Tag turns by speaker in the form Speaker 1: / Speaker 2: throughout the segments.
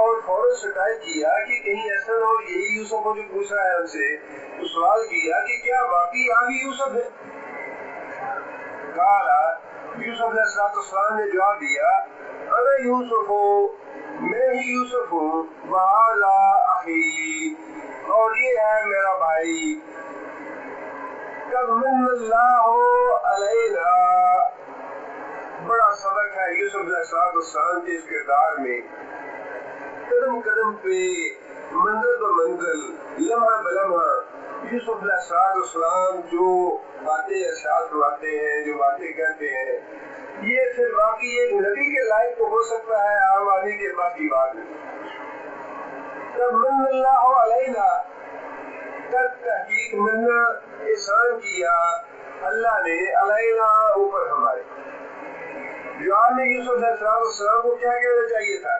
Speaker 1: اور فوراً شکایت کیا کہ کہیں ایسا نہ ہو، یہی یوسف کو جو پوچھ رہا ہے ہم سے، تو سوال کیا کہ کیا واقعی آپ ہی یوسف ہے؟ کہا یوسف علیہ السلام نے جواب دیا انا یوسف ہوں، میں ہی یوسف ہوں، وہذا اخی، اور یہ ہے میرا بھائی، قد من اللہ علینا، بڑا سبق ہے یوسف علیہ السلام کے اس کردار میں، قدم قدم پہ، منزل ب منزل، لمحہ بلمحہ یوسف علیہ السلام جو باتیں ارشاد کرواتے ہیں، جو باتیں کہتے ہیں، یہ پھر واقعی ایک نبی کے لائق تو ہو سکتا ہے، عام آدمی کے پاس کی بات نہیں۔ تب من اللہ علینا، تب تحقیق منا، احسان کیا اللہ نے، علینا، اوپر ہمارے۔ جواب میں یوسف علیہ السلام کو کیا کہنا چاہیے تھا؟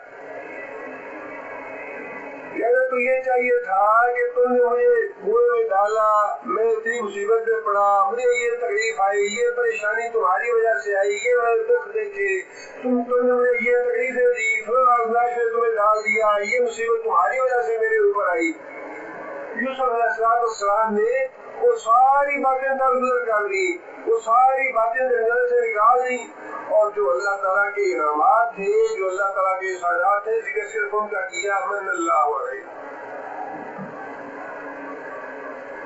Speaker 1: کہنا تو یہ چاہیے تھا کہ تم نے مجھے کنویں میں ڈالا، میں اتنی مصیبت میں پڑا، مجھے یہ تکلیف آئی، یہ پریشانی تمہاری وجہ سے آئی، یہ میں دکھ دیکھے، تم نے مجھے یہ تکلیفیں دی، فلاں آزمائش میں تمہیں ڈال دیا، یہ مصیبت تمہاری وجہ سے میرے اوپر آئی۔ یوسف علیہ السلام نے وہ ساری باتیں درگزر کر دی، وہ ساری باتیں درگزر سے نکال دی، اور جو اللہ تعالیٰ کے انعامات تھے، جو اللہ تعالیٰ کے احسانات تھے، ذکر صرف ان کا کیا، من اللہ علیہ،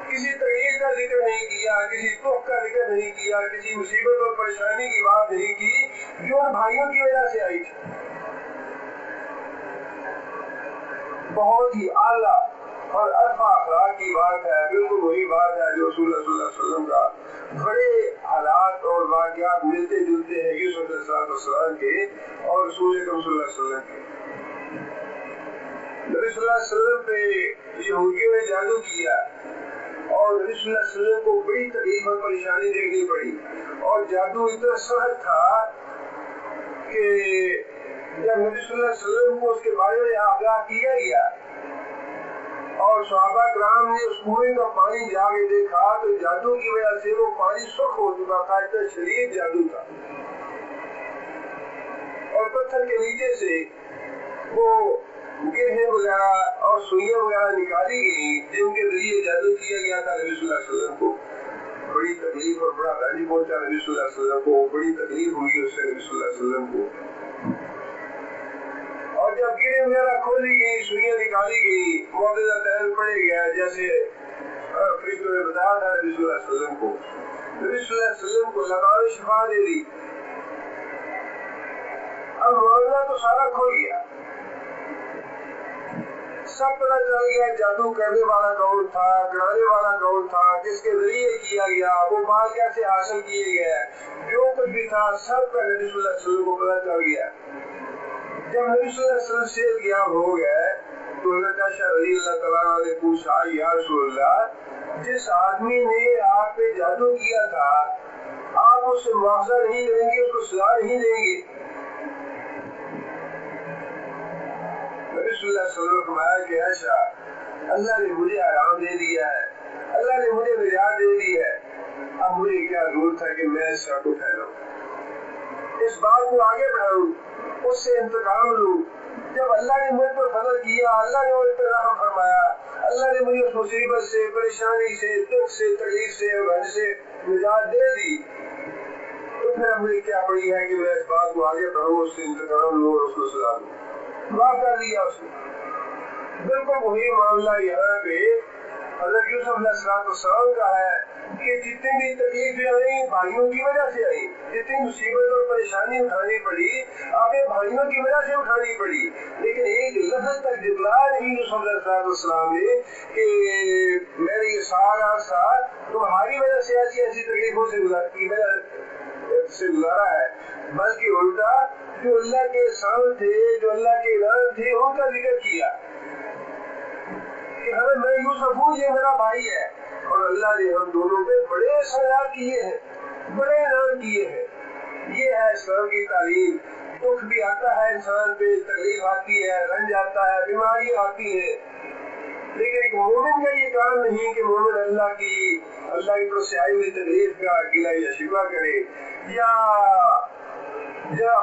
Speaker 1: کسی تکلیف کا ذکر نہیں کیا، کسی دکھ کا ذکر نہیں کیا، کسی مصیبت اور پریشانی کی بات نہیں کی جو ان بھائیوں کی وجہ سے آئی تھی۔ بہت ہی اعلیٰ اور عرفہ اخلاق کی بات ہے، بالکل وہی بات ہے جو رسول اللہ صلی اللہ علیہ وسلم کا بڑے حالات اور واقعات ملتے جلتے ہیں یوسف علیہ السلام کے اور رسول اکرم صلی اللہ علیہ وسلم کے۔ نبی صلی اللہ علیہ وسلم پہ یہودیوں نے جادو کیا اور نبی صلی اللہ علیہ وسلم کو بڑی تکلیف اور پریشانی دیکھنی پڑی، اور جادو اتنا سخت تھا کہ جب نبی صلی اللہ علیہ وسلم کو اس کے بارے میں آگاہ کیا گیا اور صحابہ کرام نے اس کنویں کا پانی جا کے دیکھا تو جادو کی وجہ سے وہ پانی سرخ ہو چکا تھا، اتنا شدید جادو تھا، اور پتھر کے نیچے سے وہ گرہیں وغیرہ اور سوئیاں وغیرہ نکالی گئی جن کے ذریعے جادو کیا گیا تھا نبی صلی اللہ علیہ وسلم کو۔ بڑی تکلیف اور بڑا غالب پہنچا نبی صلی اللہ علیہ وسلم کو، بڑی تکلیف ہوئی اس سے نبی صلی اللہ علیہ وسلم کو، اور جب گرہیں وغیرہ کھولی گئی، سوئیاں نکالی گئی، معجزہ تحل پڑے گیا جیسے فرشتوں نے بتایا تھا نبی صلی اللہ علیہ وسلم کو، نبی صلی اللہ علیہ وسلم کو اللہ نے شفا دے دی۔ اب معاملہ تو سارا کھل گیا، سب پتہ چل گیا جادو کرنے والا کون تھا، کرانے والا کون تھا، کس کے ذریعے کیا گیا، وہ مال کیسے حاصل کیے گئے، جو کچھ بھی تھا سب کا نبی صلی اللہ علیہ وسلم کو پتہ چل گیا۔ جب نبی صلی اللہ علیہ وسلم صحت یاب ہو گئے تو حضرت عائشہ رضی اللہ تعالیٰ نے پوچھا یا رسول اللہ، جس آدمی نے آپ پہ جادو کیا تھا آپ اس سے معاوضہ نہیں دیں گے، اس کو سزا نہیں دیں گے؟ نبی صلی اللہ علیہ وسلم نے فرمایا کہ عائشہ، اللہ نے مجھے آرام دے دیا ہے، اللہ نے مجھے نجات دے دی ہے، اب مجھے کیا ضرورت ہے کہ میں اس شر کو پھیلاؤں، اس بات کو آگے بڑھاؤں، اس سے انتقام لوں۔ جب اللہ نے مجھ پر فضل کیا، اللہ نے مجھ پر رحم فرمایا، اللہ نے مجھے اس مصیبت سے، پریشانی سے، دکھ سے، تکلیف سے اور غم سے نجات دے دی، تو پھر مجھے کیا پڑی ہے کہ میں اس بات کو آگے بڑھوں، اس سے انتقام لوں اور اس کو سزا دوں۔ معاف کر دیا اس نے۔ بالکل وہی معاملہ یہاں پہ حضرت یوسف علیہ السلام کا ہے کہ جتنی بھی تکلیفیں آئیں بھائیوں کی وجہ سے آئیں، جتنی مصیبت اور پریشانی اٹھانی پڑی آپ بھائیوں کی وجہ سے اٹھانی پڑی، لیکن ایک لفظ تک جتلا نہیں یوسف علیہ السلام نے کہ میں نے یہ سارا ساتھ تمہاری وجہ سے ایسی ایسی تکلیفوں سے گزارا ہے، بلکہ الٹا جو اللہ کے احسان تھے، جو اللہ کے انعام تھے ان کا ذکر کیا کہ ہمیں میں یوسف ہوں، یہ میرا بھائی ہے، اور اللہ نے ہم دونوں پہ بڑے احسانات کیے ہیں، بڑے انعام کیے ہیں۔ یہ ہے اسلام کی تعلیم۔ دکھ بھی آتا ہے انسان پہ، تکلیف آتی ہے، رنج آتا ہے، بیماری آتی ہے، لیکن ایک مومن کا یہ کام نہیں کہ مومن اللہ کی طرف سے آئی ہوئی تکلیف کا گلہ یا شکوہ کرے یا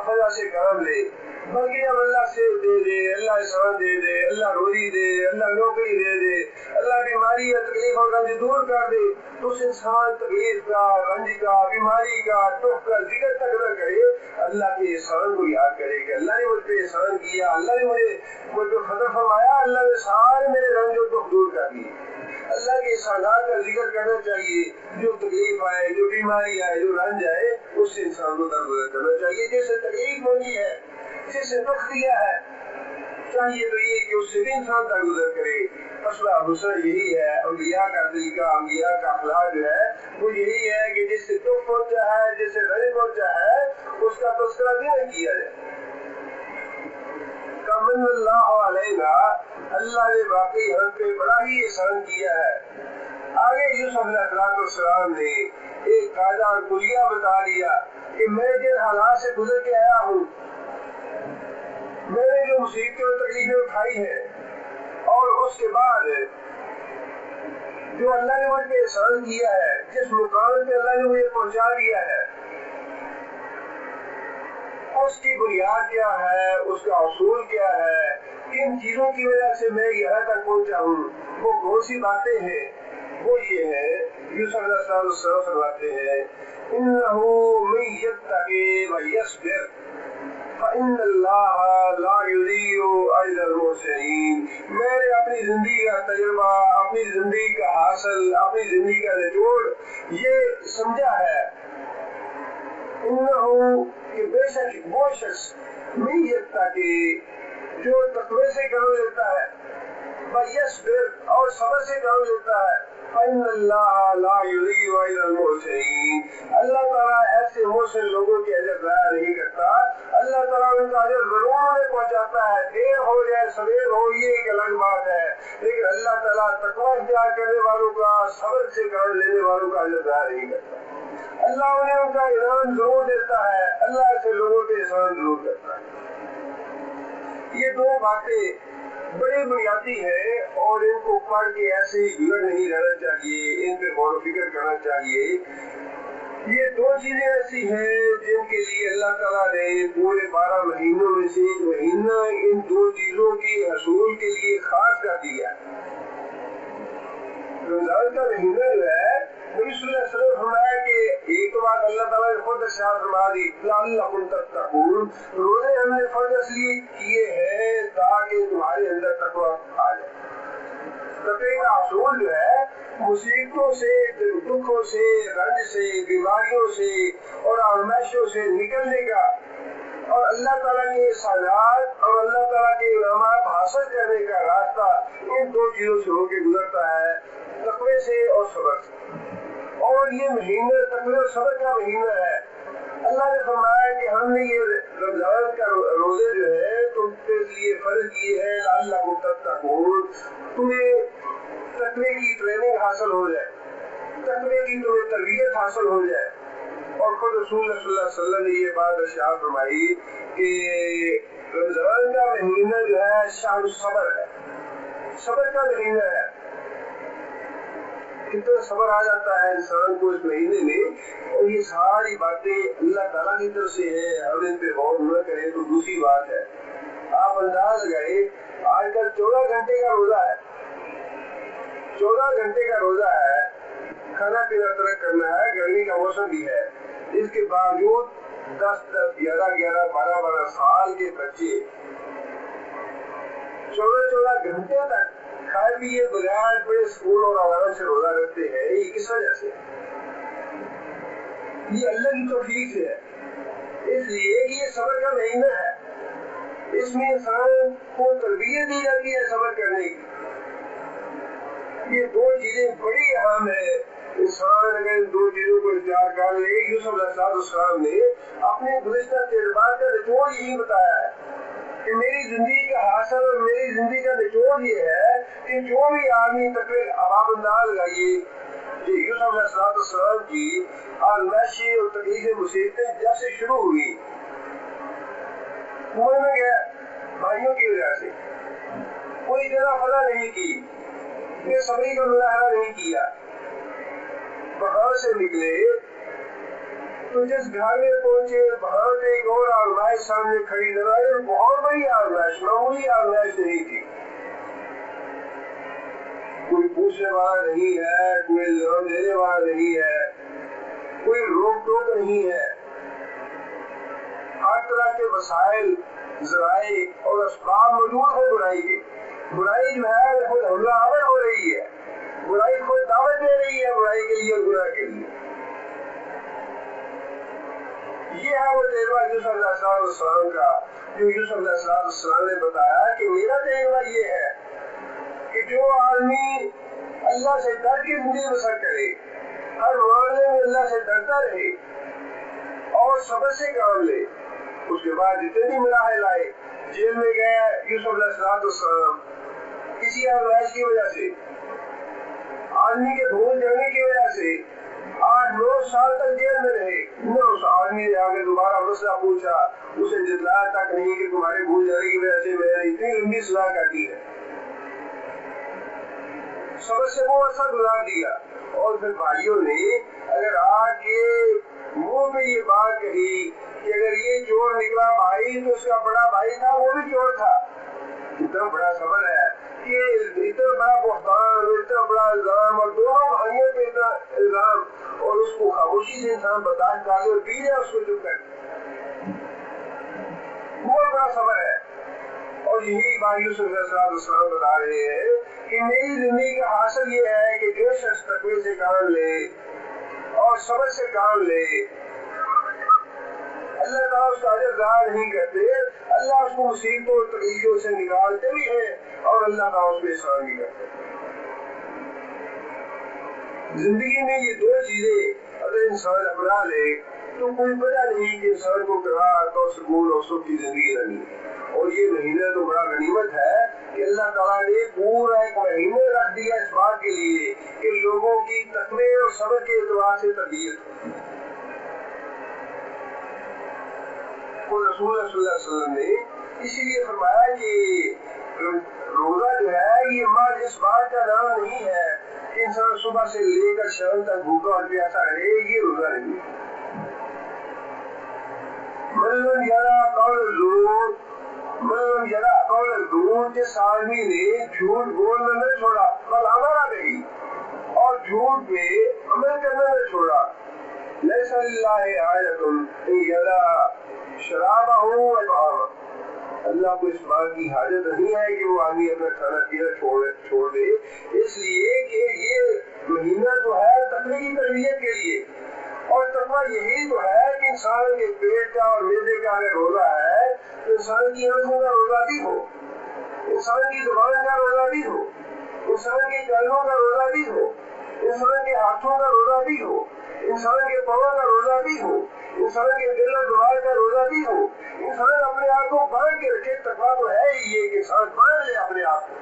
Speaker 1: فضا سے کام لے، بلکہ جب اللہ سے دے دے، اللہ احسان دے دے، اللہ روزی دے، اللہ نوکری دے دے، اللہ بیماری یا تکلیف اور رنج دور کر دے، تو اس انسان تکلیف کا، رنج کا، بیماری کا، دکھ کا ذکر تک نہ کرے، اللہ کے احسان کو یاد کرے کہ اللہ نے مجھ پہ احسان کیا، اللہ نے مجھ پہ فضل فرمایا، اللہ نے سارے میرے رنج اور دکھ دور کر دیے۔ اللہ کے احسانات کا ذکر کرنا چاہیے، جو تکلیف آئے، جو بیماری آئے، جو رنج آئے، اس سے انسان کو درگزر کرنا چاہیے۔ جیسے تکلیف ہوئی ہے، جسے دکھ دیا ہے، چاہیے تو یہ کہ اس سے بھی انسان درگزر کرے۔ مسئلہ حسن یہی ہے، انبیاء کا طریقہ، انبیاء کا اخلاق جو ہے وہ یہی ہے کہ جس سے دکھ پہنچا ہے، جس سے رنج پہنچا ہے، اس کا تذکرہ بھی نہ کیا جائے۔ کمن اللہ علینا، اللہ نے واقعی ہم پہ بڑا ہی احسان کیا ہے۔ آگے یوسف علیہ السلام نے ایک قاعدہ اور کلیہ بتا دیا کہ میں جن حالات سے گزر کے آیا ہوں، میں نے جو مصیبتیں اور تکلیفیں اٹھائی ہیں، اور اس کے بعد جو اللہ نے مجھ پہ احسان کیا ہے، جس مقام پہ اللہ نے مجھے پہنچا دیا ہے، اس کی بنیاد کیا ہے، اس کا اصول کیا ہے، کن چیزوں کی وجہ سے میں یہاں تک پہنچا ہوں، وہ کون سی باتیں ہیں، وہ یہ ہے۔ یوسف علیہ السلام فرماتے ہیں اِنَّهُ مَن يَتَّقِ وَيَصْبِرْ فَإِنَّ اللَّهَ لَا يُضِيعُ أَجْرَ الْمُحْسِنِينَ۔ میں نے اپنی زندگی کا تجربہ، اپنی زندگی کا حاصل، اپنی زندگی کا نچوڑ یہ سمجھا ہے، انہو کہ بے شک وہ شخص من یتقی جو تقوی سے کام لیتا ہے، وَیَصْبِرْ اور صبر سے کام لیتا ہے، فَإِنَّ اللَّهَ لَا يُضِيعُ أَجْرَ الْمُحْسِنِينَ۔ اللہ تعالیٰ ایسے محسن لوگوں کی اجر ضائع نہیں کرتا، اللہ تعالیٰ ان کا اجر ضرور انہیں پہنچاتا ہے، دیر ہو جائے سویر ہو یہ ایک الگ بات ہے، لیکن اللہ تعالیٰ تقوی اختیار کرنے والوں کا، صبر سے کام لینے والوں کا اجر ضائع نہیں کرتا۔ اللہ انہیں ان کا انعام ضرور دیتا ہے، اللہ ایسے لوگوں کے احسان ضرور کرتا ہے۔ یہ دو باتیں بڑی بنیادی ہے اور ان کو پڑھ کے ایسے ہی گزر نہیں رہنا چاہیے، ان پہ غور و فکر کرنا چاہیے۔ یہ دو چیزیں ایسی ہیں جن کے لیے اللہ تعالیٰ نے پورے 12 مہینوں میں سے ایک مہینہ ان دو چیزوں کے حصول کے لیے خاص کر دیا۔ رمضان کا مہینہ جو ہے نبی صلی اللہ علیہ وسلم فرمایا کہ ایک بات اللہ تعالیٰ نے خود ارشاد فرما دی لعلکم تتقون، روزے ہم نے فرض اس لیے کیے ہیں تاکہ تمہارے اندر تقویٰ آ جائے۔ تقوی کا حصول جو ہے مصیبتوں سے، دکھوں سے، رنج سے، بیماریوں سے اور آزمائشوں سے نکلنے کا اور اللہ تعالیٰ کے احسانات اور اللہ تعالیٰ کے انعامات حاصل کرنے کا راستہ ان دو چیزوں سے ہو کے گزرتا ہے، تقوی سے اور صبر سے۔ اور یہ مہینہ تقوی اور صبر کا مہینہ ہے۔ اللہ نے فرمایا کہ ہم نے یہ رمضان کا روزے جو ہے تم کے لیے فرض کیے ہیں لعلکم تتقون، تمہیں تقوی کی ٹریننگ حاصل ہو جائے، تقوی کی تمہیں تربیت حاصل ہو جائے۔ اور خود رسول اللہ صلی اللہ علیہ وسلم نے یہ بات ارشاد فرمائی کہ رمضان کا مہینہ جو ہے شہر صبر ہے، صبر کا مہینہ ہے۔ کتنا صبر آ جاتا ہے انسان کو اس مہینے میں، اور یہ ساری باتیں اللہ تعالیٰ کی طرف سے ہے، ہم ان پہ غور نہ کریں تو دوسری بات ہے۔ آپ انداز لگائے آج کل 14 گھنٹے کا روزہ ہے، 14 گھنٹے کا روزہ ہے، کھانا پینا ترک کرنا ہے، گرمی کا موسم بھی ہے، اس کے باوجود 10-10, 11-11, 12-12 سال کے بچے 14 گھنٹے تک کھائے پیے بغیر بڑے سکون اور آرام سے روزہ رکھتے ہیں۔ یہ کس وجہ سے؟ یہ اللہ کی توفیق سے ہے، اس لیے کہ یہ صبر کا مہینہ ہے، اس میں انسان کو تربیت دی جاتی ہے صبر کرنے کی۔ یہ دو چیزیں بڑی اہم ہیں، انسان اگر ان دو چیزوں کو اختیار کر لے۔ یوسف علیہ السلام نے اپنے گزشتہ تجربات کا نچوڑ یہی بتایا ہے کہ میری زندگی کا حاصل اور میری زندگی کا نچوڑ یہ ہے کہ جو بھی آدمی تقریر آپ انداز لگائیے کہ یوسف علیہ السلام کی آزمائشیں اور تکلیفیں مصیبتیں جب سے شروع ہوئی کنویں میں گیا بھائیوں کی وجہ سے، کوئی جگہ فضا نہیں کی، بے صبری کا مظاہرہ نہیں کیا، وہاں سے نکلے تو جس گھر میں پہنچے وہاں پہ ایک اور آزمائش سامنے کھڑی نظر آئی، بہت بڑی آزمائش، معمولی آزمائش نہیں تھی۔ کوئی پوچھنے والا نہیں ہے، کوئی الزام دینے والا نہیں ہے، کوئی روک ٹوک نہیں ہے، ہر طرح کے وسائل، ذرائع اور اسباب موجود ہیں برائی کے۔ برائی جو ہے خود حملہ آور ہو رہی ہے، برائی خود دعوت دے رہی ہے برائی کے لیے اور گناہ کے لیے۔ یہ ہے وہ تجربہ یوسف علیہ السلام کا، جو یوسف علیہ السلام نے بتایا کہ میرا تجربہ یہ ہے کہ جو آدمی اللہ سے ڈر کے زندگی بسر کرے، ہر معاملے میں اللہ سے ڈرتا رہے اور صبر سے کام لے، اس کے بعد جتنے بھی مراحل آئے، جیل میں گیا یوسف علیہ السلام کسی آزمائش کی وجہ سے، آدمی کے بھول جانے کی وجہ سے 8-9 سال تک جیل میں رہے، نہ اس آدمی نے آگے دوبارہ مسئلہ پوچھا، اسے جتلایا تک نہیں کہ تمہارے بھول جانے کی وجہ سے میں نے اتنی لمبی سزا کاٹی ہے۔ صبر سے وہ عرصہ گزار دیا، اور پھر بھائیوں نے اگر آ کے منہ میں یہ بات کہی کہ اگر یہ چور نکلا بھائی تو اس کا بڑا بھائی تھا وہ بھی چور تھا، اتنا بڑا صبر ہے کہ اتنا بڑا بہتان، اتنا بڑا الزام، اور دونوں بھائیوں پہ اتنا الزام، اور اس کو خاموشی سے انسان برداشت کر لے اور پی جائے اس کو چپ کر، بہت بڑا صبر ہے۔ اور یہی بات یوسف علیہ السلام بتا رہے ہیں کہ میری زندگی کا حاصل یہ ہے کہ جو شخص تقوی سے کام لے اور صبر سے کام لے، اللہ تعالیٰ اس کا اجر ضائع نہیں کرتے، اللہ اس کو مصیبتوں اور تکلیفوں سے نکالتے بھی ہیں اور اللہ تعالیٰ اس کو احسان بھی کرتے ہیں۔ زندگی میں یہ دو چیزیں اگر انسان اپنا لے تو کوئی وجہ نہیں کہ انسان کو راحت اور سکون اور سکھ کی زندگی نہ ملے۔ اور یہ مہینہ تو بڑا غنیمت ہے کہ اللہ تعالیٰ نے پورا ایک مہینہ رکھ دیا اس بات کے لیے کہ لوگوں کی تقوی اور صبر کے اعتبار سے تربیت ہو۔ رسول اللہ صلی اللہ علیہ وسلم نے اسی لیے فرمایا کہ روزہ جو ہے یہ مال اس بات کا نام نہیں ہے کہ انسان صبح سے لے کر شام تک بھوکا اور پیاسا رہے، یہ روزہ نہیں ہے۔ جس آدمی نے جھوٹ بولنا نہ چھوڑا، بل ہمارا نہیں، اور جھوٹ پہ عمل کرنا نہ چھوڑا، لیس للہ حاجۃ ان یدع شرابہ وطعامہ، اللہ کو اس بات کی حاجت نہیں ہے کہ وہ آدمی اپنا کھانا پینا چھوڑ دے، اس لیے کہ یہ مہینہ تو ہے تقوی کی تربیت کے لیے، اور تقوی یہی تو ہے کہ انسان کے پیٹ کا اور معدے کا اگر روزہ ہے تو انسان کی آنکھوں کا روزہ بھی ہو، انسان کی زبان کا روزہ بھی ہو، انسان کے کانوں کا روزہ بھی ہو، انسان کے ہاتھوں کا روزہ بھی ہو، انسان کے پاؤں کا روزہ بھی ہو، انسان کے دل اور دماغ کا روزہ بھی ہو، انسان اپنے آپ کو باندھ کے رکھے۔ تقویٰ تو ہے ہی یہ کہ انسان باندھ لے اپنے آپ کو،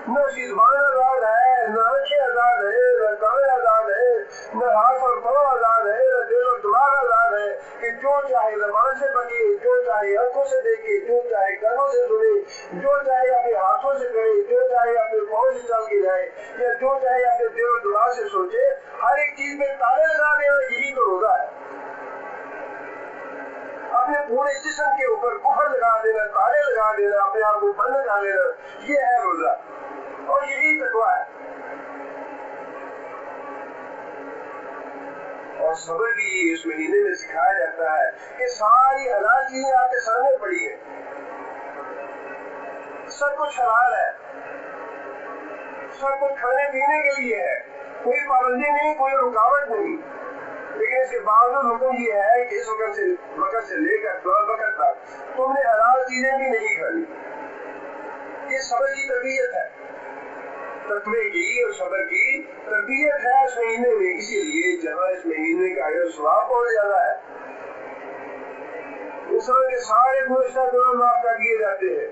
Speaker 1: نہ اس کی زبان آزاد ہے، نہ آنکھیں آزاد ہے، نہ کان آزاد ہے، نہ ہاتھ اور پاؤں آزاد ہے، نہ دل اور دماغ آزاد ہے کہ جو چاہے زبان سے بکے، جو چاہے آنکھوں سے دیکھے، جو چاہے کانوں سے سنے، جو چاہے اپنے ہاتھوں سے کرے، جو چاہے اپنے پاؤں سے چل کے جائے، یا جو چاہے اپنے دل اور دماغ سے سوچے، ہر ایک چیز میں تالے لگا دینا، یہی تو روزہ ہے۔ اپنے پورے جسم کے اوپر کفر لگا دینا، تالے لگا دینا، اپنے آپ کو بند کر لینا، یہ ہے روزہ، اور یہی تقویٰ ہے۔ اور صبر بھی اس مہینے میں سکھایا جاتا ہے کہ ساری حلال چیزیں آپ کے سامنے پڑی ہیں، سب کچھ حلال ہے، سب کچھ کھانے پینے کے لیے ہے، کوئی پابندی نہیں، کوئی رکاوٹ نہیں، لیکن اس کے باوجود حکم یہ ہے کہ اس وقت سے لے کر فلاں وقت تک تم نے حلال چیزیں بھی نہیں کھانی۔ یہ صبر کی تربیت ہے، تقوی کی اور صبر کی تربیت ہے اس مہینے میں، اسی لیے جہاں اس مہینے کا اجر ثواب بہت زیادہ ہے، انسان کے سارے گناہ معاف کر دیے جاتے ہیں،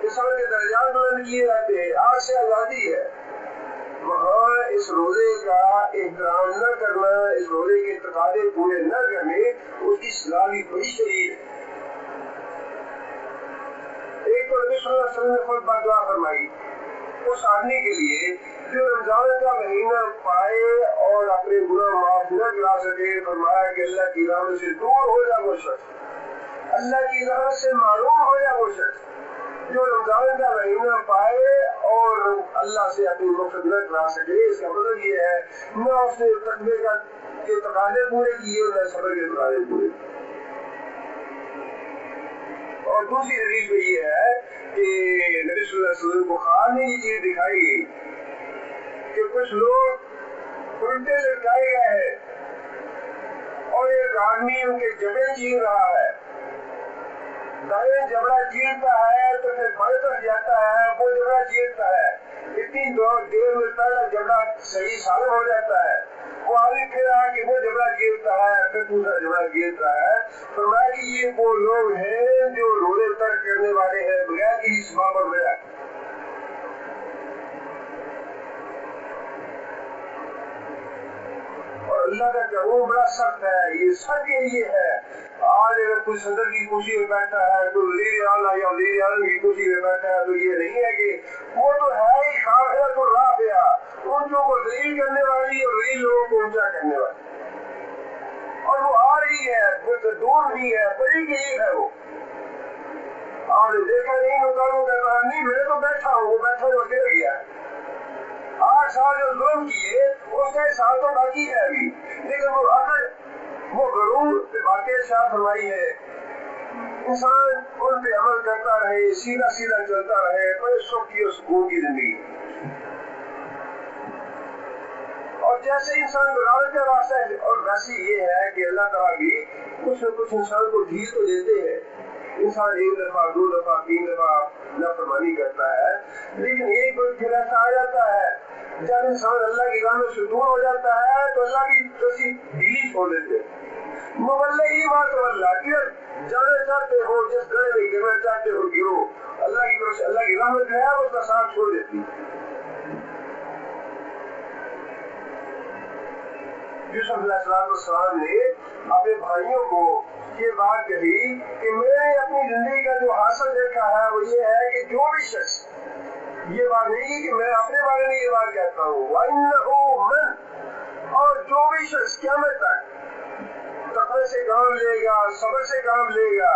Speaker 1: انسان کے درجات بلند کیے جاتے ہیں، آگ سے آزادی ہے۔ وہاں اس روزے کا احترام نہ کرنا، اس روزے کے تقاضے پورے نہ کرنے، اس کی سزا بھی بڑی شدید ہے۔ ایک تو نبی صلی اللہ علیہ وسلم نے خود بد دعا فرمائی اس آدمی کے لیے جو رمضان کا مہینہ پائے اور اپنے گناہ معاف نہ کرا سکے، فرمایا کہ اللہ کی رحمت سے دور ہو جائے وہ شخص، اللہ کی رحمت سے معروف ہو جائے وہ شخص جو رمضان کا مہینہ پائے اور اللہ سے اپنی مفت نہ کرا سکے۔ اس کا مطلب یہ ہے نہ اس نے تقوی کے تقاضے پورے کیے نہ صبر کے تقاضے پورے کیے۔ اور دوسری حدیث میں یہ ہے کہ نبی صلی اللہ علیہ وسلم کو خواب میں یہ چیز دکھائی گئی کہ کچھ لوگ الٹے لٹکائے گئے ہیں اور ایک آدمی ان کے جبڑے چیر رہا ہے، دائیں جبڑا چیرتا ہے تو پھر بائیں طرف جاتا ہے، وہ جبڑا چیرتا ہے، اتنی دیر میں پہلا جبڑا صحیح سالم ہو جاتا ہے، وہ آگے پھر آ کے وہ جبڑا چیرتا ہے، پھر دوسرا جبڑا چیرتا ہے۔ فرمایا کہ یہ وہ لوگ ہیں جو روزے ترک کرنے والے ہیں بغیر کسی سبب اور وجہ۔ اور اللہ کا قانون بڑا سخت ہے، یہ سب کے لیے ہے۔ آج اگر کوئی صدر کی کرسی میں بیٹھا ہے، کوئی وزیر اعلیٰ یا وزیر اعظم کی کرسی میں بیٹھا ہے، تو یہ نہیں ہے کہ وہ تو ہے ہی خاصرت الرافعہ، اونچوں کو ذلیل کرنے والی اور ذلیل لوگوں کو اونچا کرنے والی، اور وہ آ رہی ہے، وہ تو دور نہیں ہے، بڑی قریب ہے۔ وہ آپ نے دیکھا نہیں ہوتا، وہ کہتا ہے نہیں میں تو بیٹھا ہوں، وہ بیٹھا ہوا گر گیا ہے۔ 8 سال جو ظلم کیے اس کے سال تو باقی ہے ابھی، لیکن وہ عقل، وہ غرور باتیں شاہ فرمائی ہے، انسان ان پہ عمل کرتا رہے، سیدھا سیدھا چلتا رہے، بڑے سکھ کی اور سکون کی زندگی۔ اور جیسے انسان گزارنے کا راستہ ہے، اور ویسے یہ ہے کہ اللہ تعالیٰ بھی کچھ نہ کچھ انسان کو ڈھیل تو دیتے ہیں۔ انسان ایک دفعہ، 2 دفعہ، 3 دفعہ نافرمانی کرتا ہے، لیکن ایک وقت پھر ایسا آ جاتا ہے جب انسان اللہ کی رحمت سے دور ہو جاتا ہے تو اللہ کی رسی ڈھیلی چھوڑ دیتے ہیں۔ مولئی بات اللہ کہ جانا چاہتے ہو، جس گڑھے میں گرنا چاہتے ہو گرو، اللہ کی طرف سے اللہ کی رحمت جو ہے اس کا ساتھ چھوڑ دیتی ہے۔ یوسف علیہ السلام نے اپنے بھائیوں کو یہ بات کہی کہ میں نے اپنی زندگی کا جو حاصل دیکھا ہے وہ یہ ہے کہ جو بھی شخص، یہ بات نہیں کہ میں اپنے بارے میں یہ بات کہتا ہوں، وَإِنَّهُ مَن، اور جو بھی شخص قیامت تک تقوی سے کام لے گا، صبر سے کام لے گا،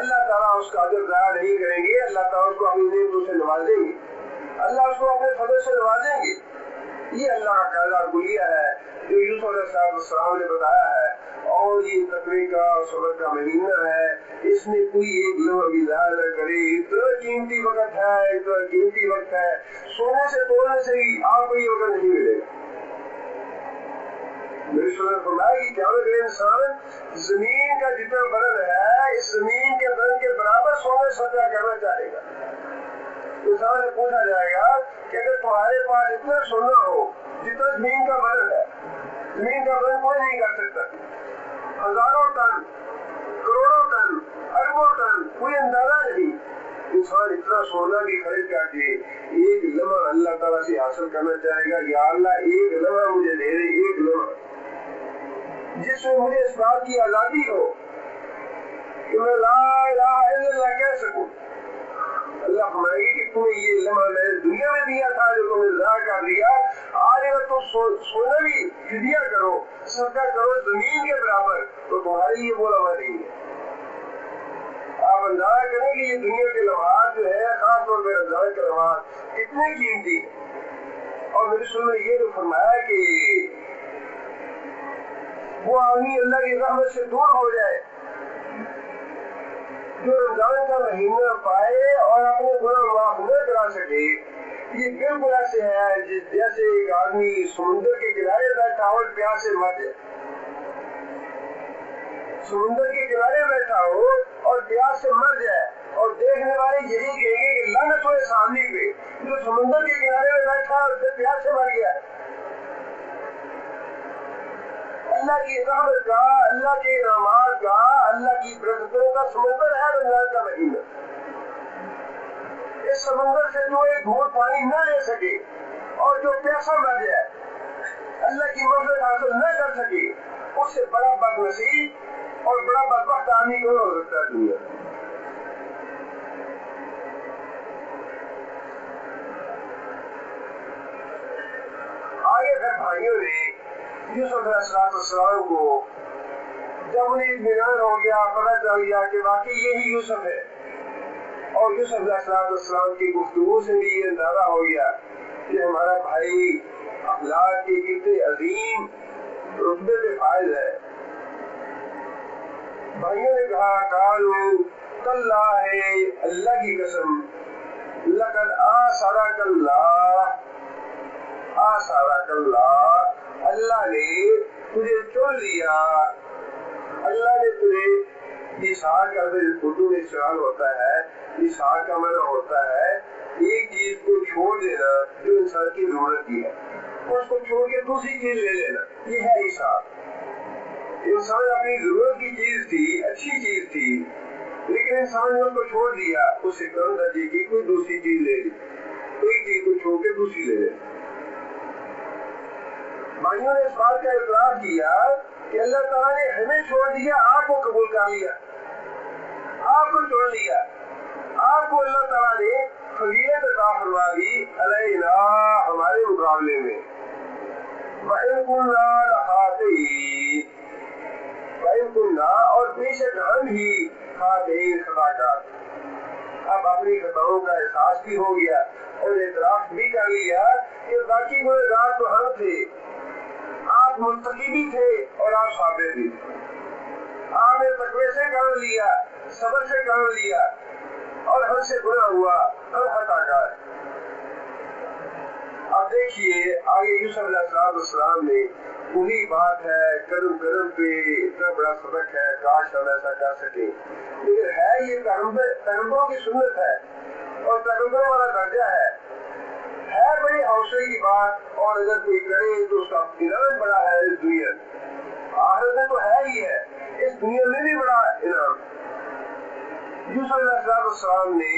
Speaker 1: اللہ تعالیٰ اس کا اجر ضائع نہیں کریں گے، اللہ تعالیٰ اس کو اپنی نعمتوں سے نوازیں گے، اللہ اس کو اپنے فضل سے نوازیں گے۔ یہ اللہ کا قاعدہ کلیہ ہے جو یوسف علیہ السلام نے بتایا ہے، اور یہ تقوی کا اور صبر کا مہینہ ہے، اس میں کوئی ایک لمحہ بھی ضائع نہ کرے۔ اتنا قیمتی وقت ہے، اتنا قیمتی وقت ہے، سونے سے توڑنے سے بھی آپ کو یہ وقت نہیں ملے گا۔ میرے سننے فرمایا کہ قیامت میں انسان زمین کا جتنا بدن ہے، اس زمین کے بدن کے برابر سونے سجدہ کرنا چاہے گا۔ انسان سے پوچھا جائے گا کہ اگر تمہارے پاس اتنا سونا ہو جتنا زمین کا بدن ہے، زمین کا بدن کوئی نہیں کر سکتا، ہزاروں ٹن، کروڑوں ٹن، اربوں ٹن، کوئی اندازہ نہیں، انسان اتنا سونا بھی خرید کر کے ایک لمحہ اللہ تعالیٰ سے حاصل کرنا چاہے گا، یا اللہ ایک لمحہ مجھے دے دے، ایک لمحہ جس میں مجھے اس بات کی آزادی ہو کہ میں لا الہ الا اللہ کہہ سکوں۔ اللہ فرمائے گی کہ تمہیں یہ لمحہ میں نے دنیا میں دیا تھا جو تم نے ضائع کر دیا، آج اگر تم سونا بھی فدیہ کرو، صدقہ کرو زمین کے برابر، تو تمہارے لیے وہ لمحہ نہیں ہے۔ آپ اندازہ کریں کہ یہ دنیا کے لمحات جو ہے، خاص طور پہ رمضان کے لمحات کتنے قیمتی ہیں۔ اور میرے سن میں یہ جو فرمایا کہ وہ آدمی اللہ کی رحمت سے دور ہو جائے جو رمضان کا مہینہ پائے اور اپنے گناہ معاف نہ کرا سکے، یہ بالکل ایسے ہے جیسے ایک آدمی سمندر کے کنارے بیٹھا ہو اور پیاس سے مر جائے۔ سمندر کے کنارے بیٹھا ہو اور پیاس سے مر جائے، اور دیکھنے والے یہی کہیں گے کہ لعنت ہو اس آدمی پہ جو سمندر کے کنارے میں بیٹھا اور پھر پیاس سے مر گیا ہے۔ اللہ کی رحمت کا، اللہ کے انعامات کا، اللہ کی برکتوں کا سمندر ہے رمضان کا مہینہ۔ اس سمندر سے جو ایک گھونٹ پانی نہ لے سکے اور جو پیاسا مر جائے، اللہ کی مغفرت حاصل نہ کر سکے، اس سے بڑا بد نصیب اور بڑا بدبخت آدمی کون ہو سکتا ہے دنیا۔ بھائیوں نے یوسف علیہ السلام کو جب انہیں اطمینان ہو گیا، پتہ چل گیا کہ واقعی یہی یوسف ہے، اور یوسف علیہ السلام کی گفتگو سے بھی یہ اندازہ ہو گیا کہ ہمارا بھائی اخلاق کے کتنے عظیم رتبے پہ فائز ہے، بھائیوں نے کہا قالوا تاللہ، اللہ کی قسم، لقد آثرک اللہ، آثرک اللہ، اللہ نے تجھے چن لیا، اللہ نے تجھے، ایثار کا اردو میں استعمال ہوتا ہے، ایثار کا معنی ہوتا ہے ایک چیز کو چھوڑ دینا جو انسان کی ضرورت کی ہے، اس کو چھوڑ کے دوسری چیز لے لینا، یہ ہے ایثار۔ انسان اپنی ضرورت کی چیز تھی، اچھی چیز تھی، لیکن انسان نے اس کو چھوڑ دیا، اس سے کم درجے کی کوئی دوسری چیز لے لی، ایک چیز کو چھوڑ کے دوسری لے لی۔ بھائیوں نے اس بات کا اقرار کیا کہ اللہ تعالیٰ نے ہمیں چھوڑ دیا، آپ کو قبول کر لیا، آپ کو چھوڑ لیا، آپ کو اللہ تعالیٰ نے فضیلت عطا فرما دی علینا، ہمارے مقابلے میں، وَإِن كُنَّا لَخَاطِئِينَ، وَإِن كُنَّا، اور بے شک ہم ہی خاطئین، خطاکار۔ اب اپنی خطاؤں کا احساس بھی ہو گیا اور اعتراف بھی کر لیا کہ باقی گنہگار تو ہم تھے، آپ متقی بھی تھے اور آپ صابر بھی تھے، آپ نے تقوی سے کام لیا، صبر سے کام لیا، اور ہم سے گناہ ہوا، ہم خطاکار۔ اب دیکھیے آگے یوسف علیہ السلام نے وہی بات ہے، قدم قدم پہ اتنا بڑا سبق ہے، کاش ہم ایسا کر سکیں، لیکن ہے یہ پیغمبروں کی سنت ہے اور پیغمبروں والا درجہ ہے بڑی حوصلے کی بات، اور اگر کوئی کرے تو اس کا انعام بڑا ہے اس دنیا میں، آخرت میں تو ہے ہی ہے، اس دنیا میں بھی بڑا انعام۔ یوسف علیہ السلام نے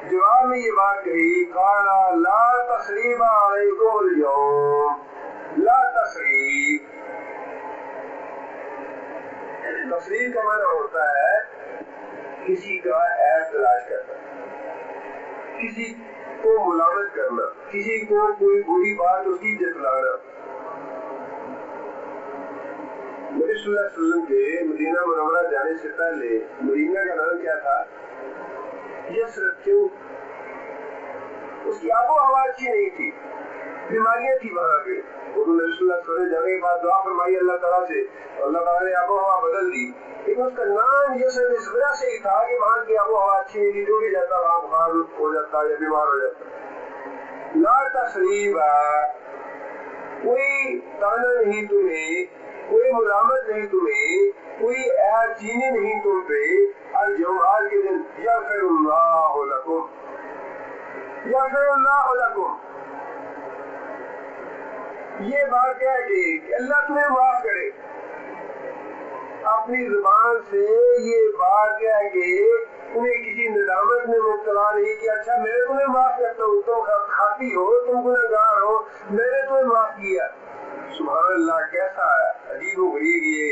Speaker 1: جواب میں یہ بات کہی، قال لا تثریب علیکم اليوم، لا تثریب، تثریب کا معنی ہوتا ہے کسی کا عیب تلاش کرنا، کسی کو ملامت کرنا، کسی کو کوئی بری بات اس کی جتلانا۔ نبی صلی اللہ علیہ وسلم کے مدینہ منورہ جانے سے پہلے مدینہ کا نام کیا تھا؟ یثرب، کیوں؟ اس کی آب و ہوا اچھی نہیں تھی، بیماریاں تھی وہاں پہ، اور نبی صلی اللہ علیہ وسلم جانے کے بعد دعا فرمائی اللہ تعالیٰ سے، اللہ تعالیٰ نے آب و ہوا بدل دی، لیکن اس کا نام یثرب اس وجہ سے ہی تھا کہ وہاں کی آب و ہوا اچھی نہیں تھی، جو بھی جاتا وہاں بخار ہو جاتا یا بیمار ہو جاتا۔ لا تثریب، کوئی تانا نہیں تمہیں، کوئی ملامت نہیں تمہیں، کوئی عیب چینی نہیں تم پہ، اليوم، آج کے دن، یغفر اللہ لکم، یغفر اللہ لکم، یہ بات کہہ کے کہ اللہ تمہیں معاف کرے، اپنی زبان سے یہ بات کہہ کے انہیں کسی ندامت میں مبتلا نہیں کہ اچھا میں تمہیں معاف کرتا ہوں، تم خاطی ہو، تم گنہگار ہو، میں نے تمہیں معاف کیا۔ سبحان اللہ، کیسا عجیب و غریب یہ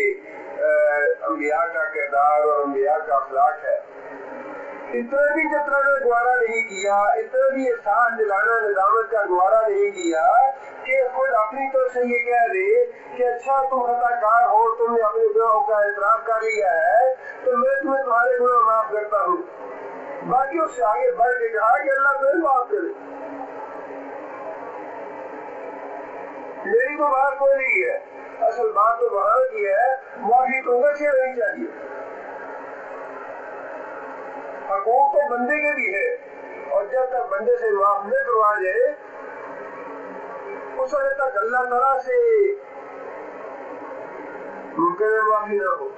Speaker 1: انبیاء کا کردار اور انبیاء کا اخلاق ہے۔ اتنا بھی جترانا گوارا نہیں کیا، اتنا بھی احساس دلانا ندامت کا گوارا نہیں کیا کہ خود اپنی طرف سے یہ کہہ دے کہ اچھا تم خطا کار ہو، تم نے اپنے گناہوں کا اعتراف کر لیا ہے تو میں تمہیں تمہارے گناہ معاف کرتا ہوں۔ باقی اس سے آگے بڑھ کے کہا کہ اللہ تمہیں معاف کرے، میری تو بات کوئی نہیں ہے، اصل بات تو وہاں کی ہے، معافی تو ادھر سے نہیں چاہیے۔ حقوق تو بندے کے بھی ہے، اور جب تک بندے سے معاف نہ کروا جائے اس وقت تک اللہ تعالیٰ سے ممکن ہے معافی نہ ہو۔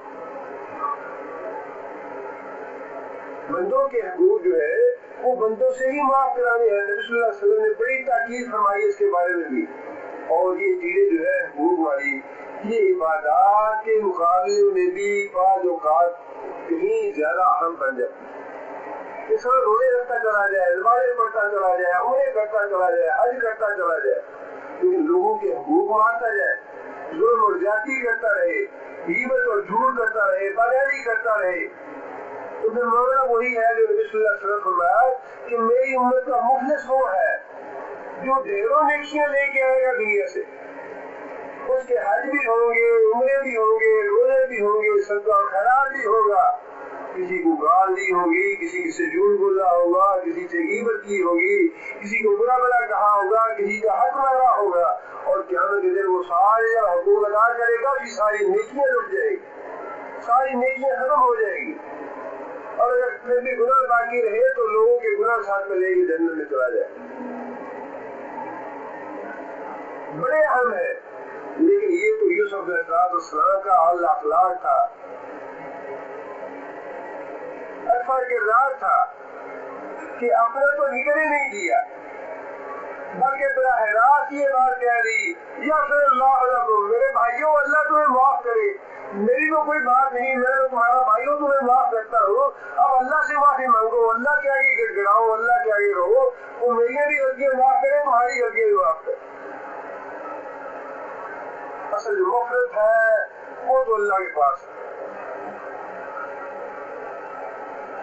Speaker 1: بندوں کے حقوق جو ہے وہ بندوں سے ہی معاف کرانے ہیں، نبی صلی اللہ علیہ وسلم نے بڑی تاکید فرمائی اس کے بارے میں بھی، اور یہ چیزیں جو ہے حقوق والی، یہ عبادات کے مقابلے میں بھی بعض اوقات کہیں زیادہ اہم بن جاتی ہے۔ انسان روزے رکھتا چلا جائے، نمازیں پڑھتا چلا جائے، عمرے کرتا چلا جائے، حج کرتا چلا جائے، لیکن لوگوں کے حقوق مارتا جائے، ظلم اور زیادتی کرتا رہے، غیبت اور جھوٹ کرتا رہے، بدعہدی کرتا رہے، تو پھر معاملہ وہی ہے جو نبی صلی اللہ علیہ وسلم فرمایا کہ میری امت کا مفلس وہ ہے جو ڈھیروں نیکیاں لے کے آئے گا دنیا سے، اس کے حج بھی ہوں گے، عمرے بھی ہوں گے، روزے بھی ہوں گے، صدقہ اور خیرات بھی ہوگا، کسی کو گال دی ہوگی، کسی سے جھوٹ بولا ہوگا، کسی سے غیبت کی ہوگی، کسی کو برا بھلا کہا ہوگا، کسی کا حق مارا ہوگا، اور قیامت کے دن وہ سارے حقوق ادا کرے گا، کہ ساری نیکیاں لٹ جائے گی، ساری نیکیاں ختم ہو جائے گی، اور اگر پھر بھی گناہ باقی رہے تو لوگوں کے گناہ ساتھ میں لے کے جنت میں چلا جائے۔ بڑے اہم ہے، لیکن یہ تو یوسف علیہ السلام کا اعلی اخلاق تھا، اچھا کردار تھا کہ اپنا تو ذکر ہی نہیں کیا، بلکہ براہ راست یہ بات کہہ دی، یا پھر اللہ لکم، میرے بھائیوں اللہ تمہیں معاف کرے، میری تو کوئی بات نہیں، میں تمہارا بھائیوں تمہیں معاف کرتا ہوں، اب اللہ سے معافی مانگو، اللہ کے آگے گڑ گڑاؤ، اللہ کے آگے رہو، وہ میری بھی غلطیاں معاف کرے، تمہاری غلطیاں بھی معاف کرے۔ اصل جو مغفرت ہے وہ تو اللہ کے پاس ہے۔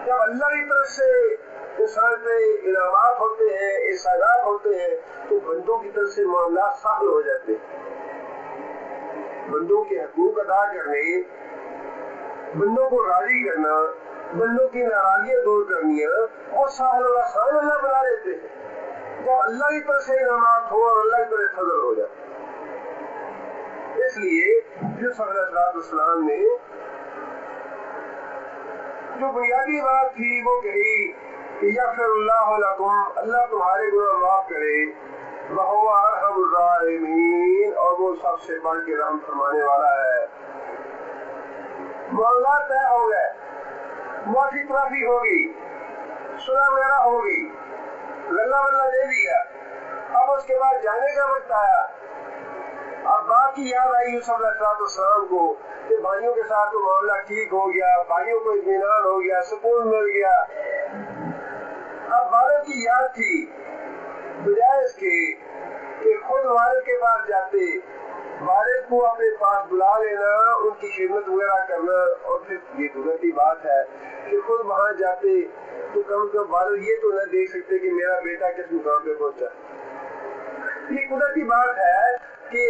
Speaker 1: جب اللہ کی طرف سے انسان پہ انعامات ہوتے ہیں، احسانات ہوتے ہیں، تو بندوں کی طرف سے معاملات سہل ہو جاتے ہیں۔ بندوں کے حقوق ادا کرنے، بندوں کو راضی کرنا، بندوں کی ناراضیاں دور کرنی، اور سہل اور آسان اللہ بنا دیتے ہیں جب اللہ کی طرف سے انعامات ہو اور اللہ کی طرف فضل ہو جائے۔ اس لیے یوسف علیہ السلام نے جو بنیادی بات تھی وہ کہی کہ یغفر اللہ لکم، اللہ تمہارے گناہ معاف کرے، وہو ارحم الراحمین، اور وہ سب سے بڑھ کے رحم فرمانے والا ہے۔ معاملات طے ہو گئے، معافی ترافی ہوگی، صلح وغیرہ ہوگی، غلہ ولہ دے دیا، اب اس کے بعد جانے کا وقت آیا۔ اب بات کی یاد آئی یوسف علیہ السلام کو کہ بھائیوں کے ساتھ تو معاملہ ٹھیک ہو گیا، بھائیوں کو اطمینان ہو گیا، سکون مل گیا۔ اب والد کی یاد تھی، بجائے اس کے کہ خود والد کے پاس جاتے، والد کو اپنے پاس بلا لینا، ان کی خدمت وغیرہ کرنا، اور پھر یہ قدرتی بات ہے کہ خود وہاں جاتے تو کم از کم والد یہ تو نہ دیکھ سکتے کہ میرا بیٹا کس مقام پہ پہنچا۔ یہ قدرتی بات ہے کہ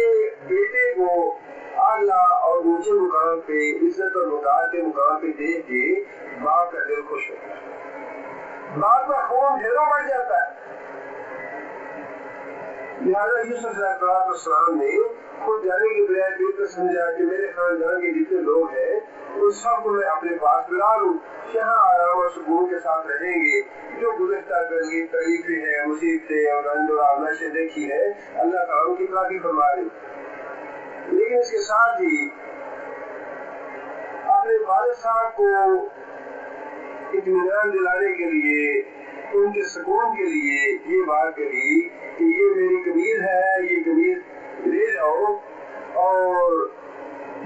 Speaker 1: بیٹے کو اعلیٰ اور اونچے مقام پہ، عزت اور وقار کے مقام پہ دیکھ کے باپ کا دل خوش ہوتا ہے، باپ کا خون ڈھیروں بڑھ جاتا ہے۔ لہٰذا یوسف علیہ السلام نے خود جانے کے بجائے بیٹے سمجھا کہ میرے خاندان کے جتنے لوگ ہیں ان سب کو میں اپنے پاس بلا لوں، یہاں آرام اور سکون کے ساتھ رہیں گے، جو گزشتہ تکلیفیں ہیں، مصیبتیں اور رنج اور آزمائشیں دیکھی ہیں، اللہ تعالیٰ کی تعریف فرما دے۔ لیکن اس کے ساتھ ہی اپنے والد صاحب کو اطمینان دلانے کے لیے، ان کے سکون کے لیے یہ بات کہی کہ یہ میری قمیض ہے، یہ قمیض لے جاؤ اور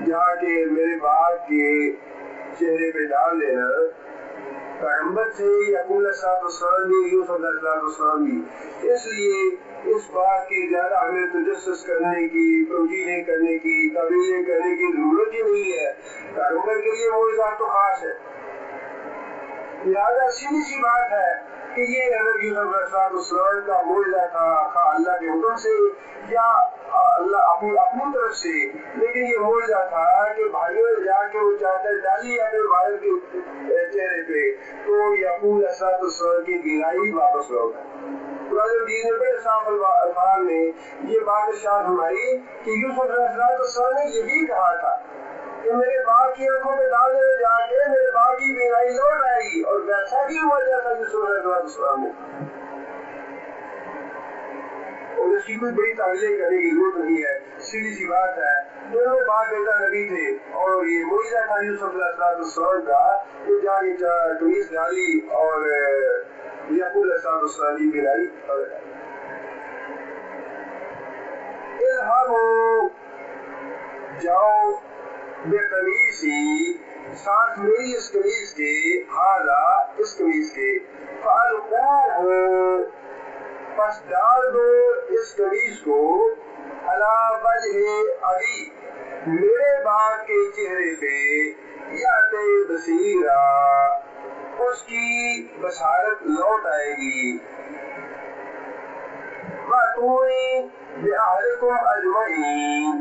Speaker 1: جا کے میرے باپ کے چہرے پہ ڈال دینا۔ پیغمبر سے یعقوب علیہ السلام بھی، یوسف علیہ السلام بھی، اس لیے اس بات کی زیادہ ہمیں تجسس کرنے کی، توجیہیں کرنے کی، تعبیریں کرنے کی ضرورت ہی نہیں ہے۔ پیغمبر کے لیے معجزات تو خاص ہے، لہٰذا سیدھی سی بات ہے کہ یہ حضرت یوسف علیہ السلام کا معجزہ تھا، خواہ اللہ کے حکم سے یا اللہ اپنی طرف سے، لیکن یہ معجزہ تھا کہ بھائیوں نے جا کے وہ چادر ڈالی اپنے والد کے چہرے پہ، تو یعقوب علیہ السلام کی گہرائی واپس لوٹ آئی۔ قرآن مجید نے بڑے صاف الفاظ میں یہ بات ارشاد فرمائی کہ یوسف علیہ السلام نے یہی کہا تھا کہ میرے باپ کی آنکھوں میں ڈال دینے جا کے میرے باپ کی بینائی لوٹ آئے گی، اور ویسا ہی ہوا جیسا یوسف علیہ السلام نے۔ اور اس کی کوئی بڑی تعویلیں کرنے کی ضرورت نہیں ہے، سیدھی سی بات ہے، دونوں باپ بیٹا نبی تھے، اور یہ معجزہ تھا یوسف علیہ السلام کا کہ جا کے قمیص ڈالی اور یعقوب علیہ السلام کی بینائی لوٹ آئی۔ اذهبوا، جاؤ، بے قمیصی، ساتھ میری اس قمیص کے، ہاذا، اس قمیص کے، فَأَلْقُوهُ، پس ڈال دو اس قمیص کو، عَلَى وَجْهِ أَبِي، میرے باپ کے چہرے پہ، یأتی بصیرا، اس کی بصارت لوٹ آئے گی، وَأْتُونِی بِأَہْلِکُمْ أَجْمَعِین،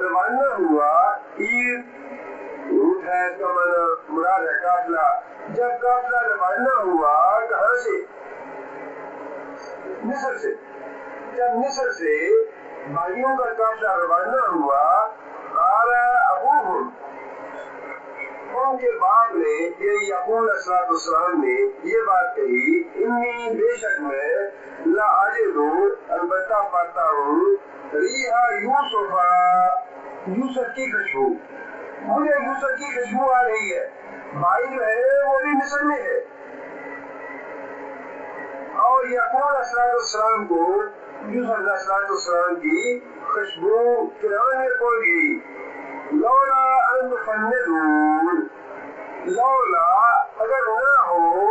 Speaker 1: روانہ ہوا، اونٹ ہے اس کا مراد ہے قافلہ، جب قافلہ روانہ ہوا کہاں سے؟ مصر سے. جب مصر سے بھائیوں کا قافلہ روانہ ہوا، قال ابوہم، ان کے باپ نے یعنی یعقوب علیہ السلام نے یہ بات کہی، انی بے شک میں لا اجد البتہ پاتا ہوں ریحا یوسف، یوسف کی خوشبو، مجھے یوسف کی خوشبو آ رہی ہے. بھائی جو ہے وہ بھی مصر میں ہے، اور یعقوب علیہ السلام کو یوسف علیہ السلام کی خوشبو فرعون میں پہنچ گئی. لولا ان تفندون، لولا اگر نہ ہو،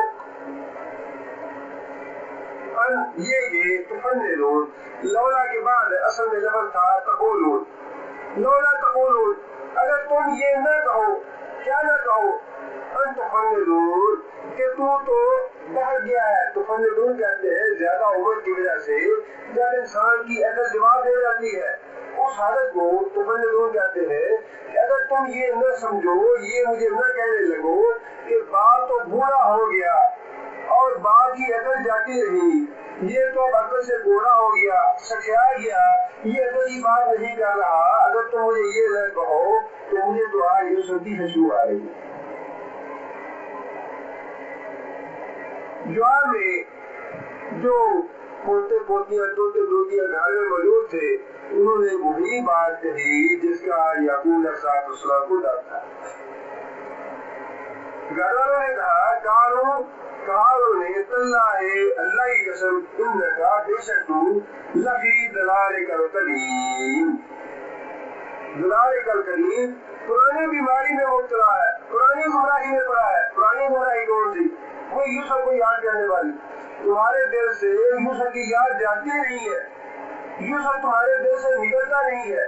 Speaker 1: ان یہ تفندون، لولا کے بعد اصل میں لفظ تھا تقولون، لولا تقولون، اگر تم یہ نہ کہو، کیا نہ کہو، ان تفندون کہ تو بہت گیا ہے. تفندون کہتے ہیں زیادہ عمر کی وجہ سے جب انسان کی عقل جواب دے جاتی ہے، اس حالت کو تفندون کہتے ہیں. کہ اگر تم یہ نہ سمجھو، یہ مجھے نہ کہنے لگو کہ باپ تو بوڑھا ہو گیا اور باپ کی عقل جاتی رہی، یہ تو عقل سے بوڑھا ہو گیا، سکھیا گیا، یہ عقل کی بات نہیں کر رہا، اگر تم مجھے یہ نہ کہو تو مجھے تو آج یوسف کی خوشبو آ رہی. جوار میں جو پوتے پوتیاں توتے دوتیاں گھر میں موجود تھے، انہوں نے وہی بات کہی جس کا یعقوب علیہ السلام کو ڈر تھا. گھر والوں نے کہا، کاروں نے اللہ کی قسم، انکا بے شک تو لفی دلالک القدیم، دلالک القدیم، پرانی بیماری میں مبتلا ہے، پرانی گمراہی میں پڑا ہے. پرانی گمراہی کون سی؟ وہ یوسف کو یاد کرنے والی. تمہارے دل سے یوسف کی یاد جاتی نہیں ہے، یوسف تمہارے دل سے نکلتا نہیں ہے،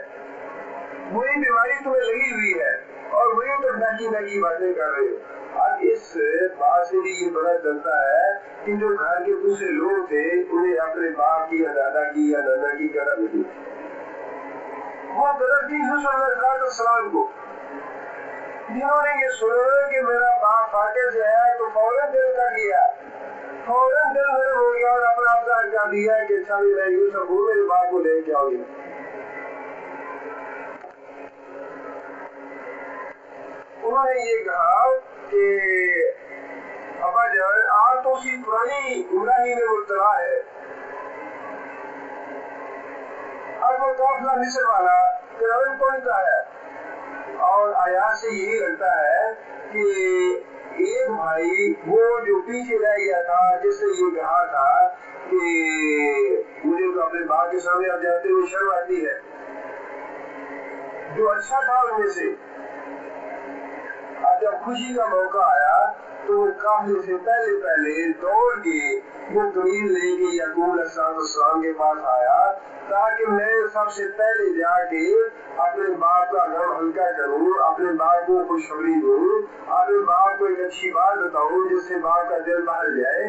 Speaker 1: وہی بیماری تمہیں لگی ہوئی ہے اور وہی تم نکی باتیں کر رہے ہو. اب اس بات سے بھی یہ پتا چلتا ہے کہ جو گھر کے دوسرے لوگ تھے انہیں اپنے باپ کی یا دادا کی یا نانا کی قدر نہیں، وہ قدر تھی یوسف علیہ السلام کو. جنہوں نے یہ سنا کہ میرا باپ فاقد سے ہے تو فوراً دل کر لیا، فوراً دل نرم ہو گیا اور اپنا افزار کر دیا کہ اچھا بھی میں یوسف ہوں، میرے باپ کو لے کے آؤں گی. انہوں نے یہ کہا کہ ابا جان آپ تو اسی پرانی گمراہی میں مبتلا ہے. اب وہ قافلہ مصر والا فرعون پہنچتا ہے اور آیات سے یہی لگتا ہے کہ ایک بھائی وہ جو پیچھے رہ گیا تھا جس سے یہ کہا تھا کہ مجھے تو اپنے باپ کے سامنے اب جاتے ہوئے شرم آتی ہے، جو اچھا تھا ان میں سے، اب جب خوشی کا موقع آیا تو وہ قافلے سے پہلے دوڑ کے وہ قمیض لے کے یعقوب علیہ السلام کے پاس آیا تاکہ میں سب سے پہلے جا کے اپنے باپ کا غم ہلکا کروں، اپنے باپ کو خوشخبری دوں، اپنے باپ کو ایک اچھی بات بتاؤں جس سے باپ کا دل بہل جائے.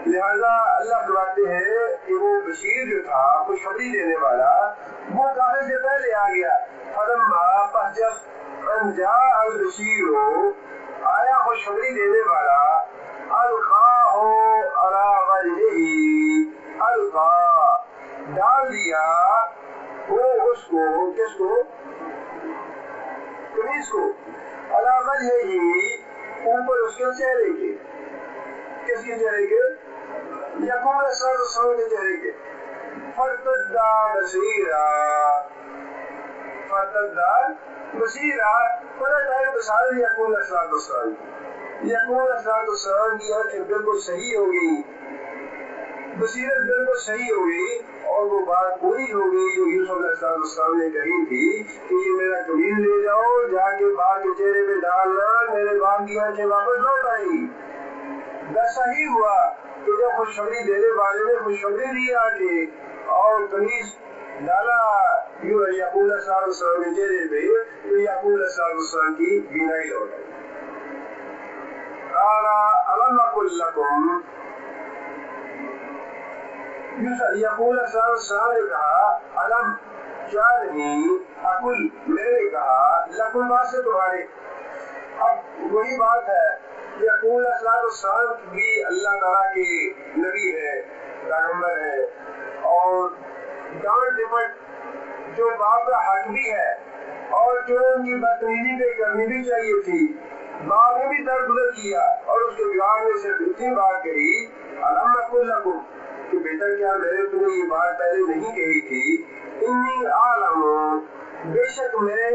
Speaker 1: لہذا اللہ فرماتے ہیں کہ وہ بشیر جو تھا خوشخبری دینے والا وہ قافلے سے پہلے آ گیا. فلما پس جب انجا البشیر آیا خوشخبری دینے والا، القاہ علی وجہہ، القا ڈال دیا وہ اس کو، کس کو؟ قمیص کو، علی وجہہ اوپر اس کے چہرے کے. کس کے چہرے کے؟ یعقوب علیہ السلام کے چہرے کے. فرتدا بصیرا، فرتدا بصیرا، پلٹ آئے بصارت یعقوب علیہ السلام. یعقوب علیہ السلام کی آنکھیں بالکل صحیح ہو گئی، بصیرت بالکل صحیح ہو گئی اور وہ بات پوری ہو گئی جو یوسف علیہ السلام نے کہی تھی کہ یہ میرا قمیص لے جاؤ، جا کے باپ کے چہرے پہ ڈالنا، میرے باپ کی آنکھیں واپس لوٹ آئیں گی. ویسا ہی ہوا کہ جب خوشخبری دینے والے نے خوشخبری دی آ کے اور قمیص ڈالا یعقوب علیہ السلام کے چہرے پہ تو یعقوب علیہ السلام کی بینائی لوٹ آئی. قال الم اقل لکم، یعقوب علیہ السلام نے کہا الم، کیا نہیں اقل میں نے کہا لکم بات سے تمہارے. اب وہی بات ہے کہ اقول اسلام السلام بھی اللہ تعالیٰ کے نبی ہے, پیغمبر ہے, اور ڈانٹ ڈپٹ جو باپ کا حق بھی ہے اور جو ان کی بدتمیزی پہ کرنی بھی چاہیے تھی, باپ نے بھی درگزر کیا اور اس کے جواب میں صرف اتنی بات کہی الم اقل لکم کہ بیٹا کیا میں نے تمہیں یہ بات پہلے نہیں کہی تھی, انی عالم بے شک میں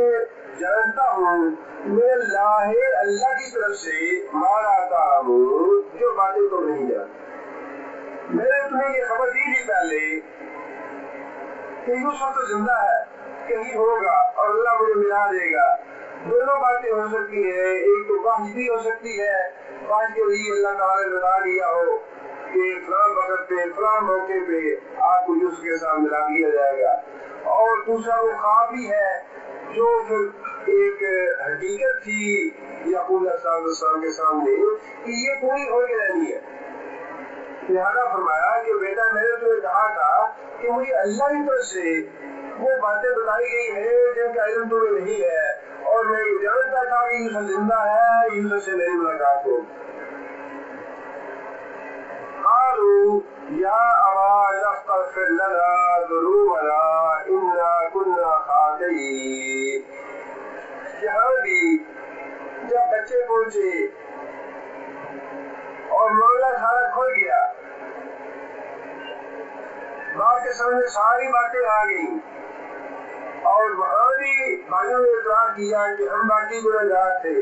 Speaker 1: جانتا ہوں من اللہ کی طرف سے مالا تعلمون جو باتیں تم نہیں جانتے. میں نے تمہیں یہ خبر دی تھی پہلے کہ یوسف تو زندہ ہے, کہیں ہوگا اور اللہ مجھے ملا دے گا. دونوں باتیں ہو سکتی ہیں, ایک تو بحث بھی ہو سکتی ہے, بحث کے لیے اللہ تعالیٰ نے بتا دیا ہو کہ فلاں وقت پہ فلاں موقع پہ آپ کو یوسف کے ساتھ ملا دیا جائے گا, اور دوسرا وہ خواب بھی ہے جو پھر ایک حقیقت تھی یعقوب علیہ السلام کے سامنے کہ یہ پوری ہو کے رہنی ہے. لہٰذا فرمایا کہ بیٹا میں نے تمہیں کہا تھا کہ مجھے اللہ کی طرف سے وہ باتیں بتائی گئی ہیں جن کا علم تمہیں نہیں ہے, اور میں یہ جانتا تھا کہ یوسف زندہ ہے, یوسف سے میری ملاقات ہو. قالوا یا ابا استغفر لنا ذنوبنا انا كنا خاطئین. یہاں بھی جب بچے پہنچے اور معاملہ سارا کھل گیا, باپ کے سامنے ساری باتیں آ گئی, اور وہاں بھی بھائیوں نے اعتراف کیا کہ ہم باقی گنہگار تھے.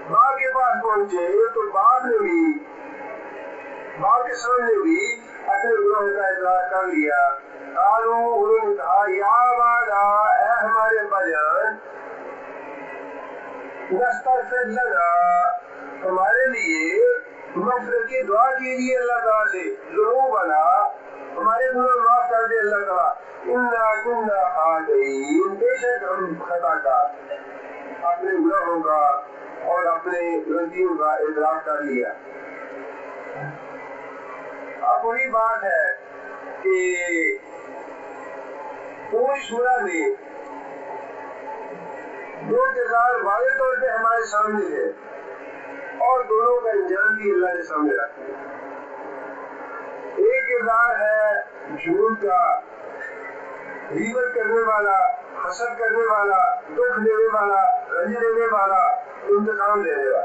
Speaker 1: باپ کے پاس پہنچے تو باپ نے بھی باپ کے سامنے بھی اپنے گناہوں کا اعتراف کر لیا. قالوا انہوں نے کہا یا بادا اے ہمارے ابا جان, نستغفر لنا ہمارے لیے مغفرت کی دعا کیجیے اللہ تعالیٰ سے, ذنوبنا ہمارے گناہ معاف کر دے اللہ تعالیٰ, انا كنا خاطئین بے شک ہم خطا کار, اپنے گناہوں کا اور اپنے غلطیوں کا اعتراف کر لیا. اب وہی بات ہے کہ پوری سورہ میں دو کردار واضح طور پہ ہمارے سامنے ہے, اور دونوں کا انجام بھی اللہ نے سامنے رکھا ہے. ایک کردار ہے جھوٹ کا, غیبت کرنے والا, حسد کرنے والا, دکھ دینے والا, رنج دینے والا, انتقام دینے والا.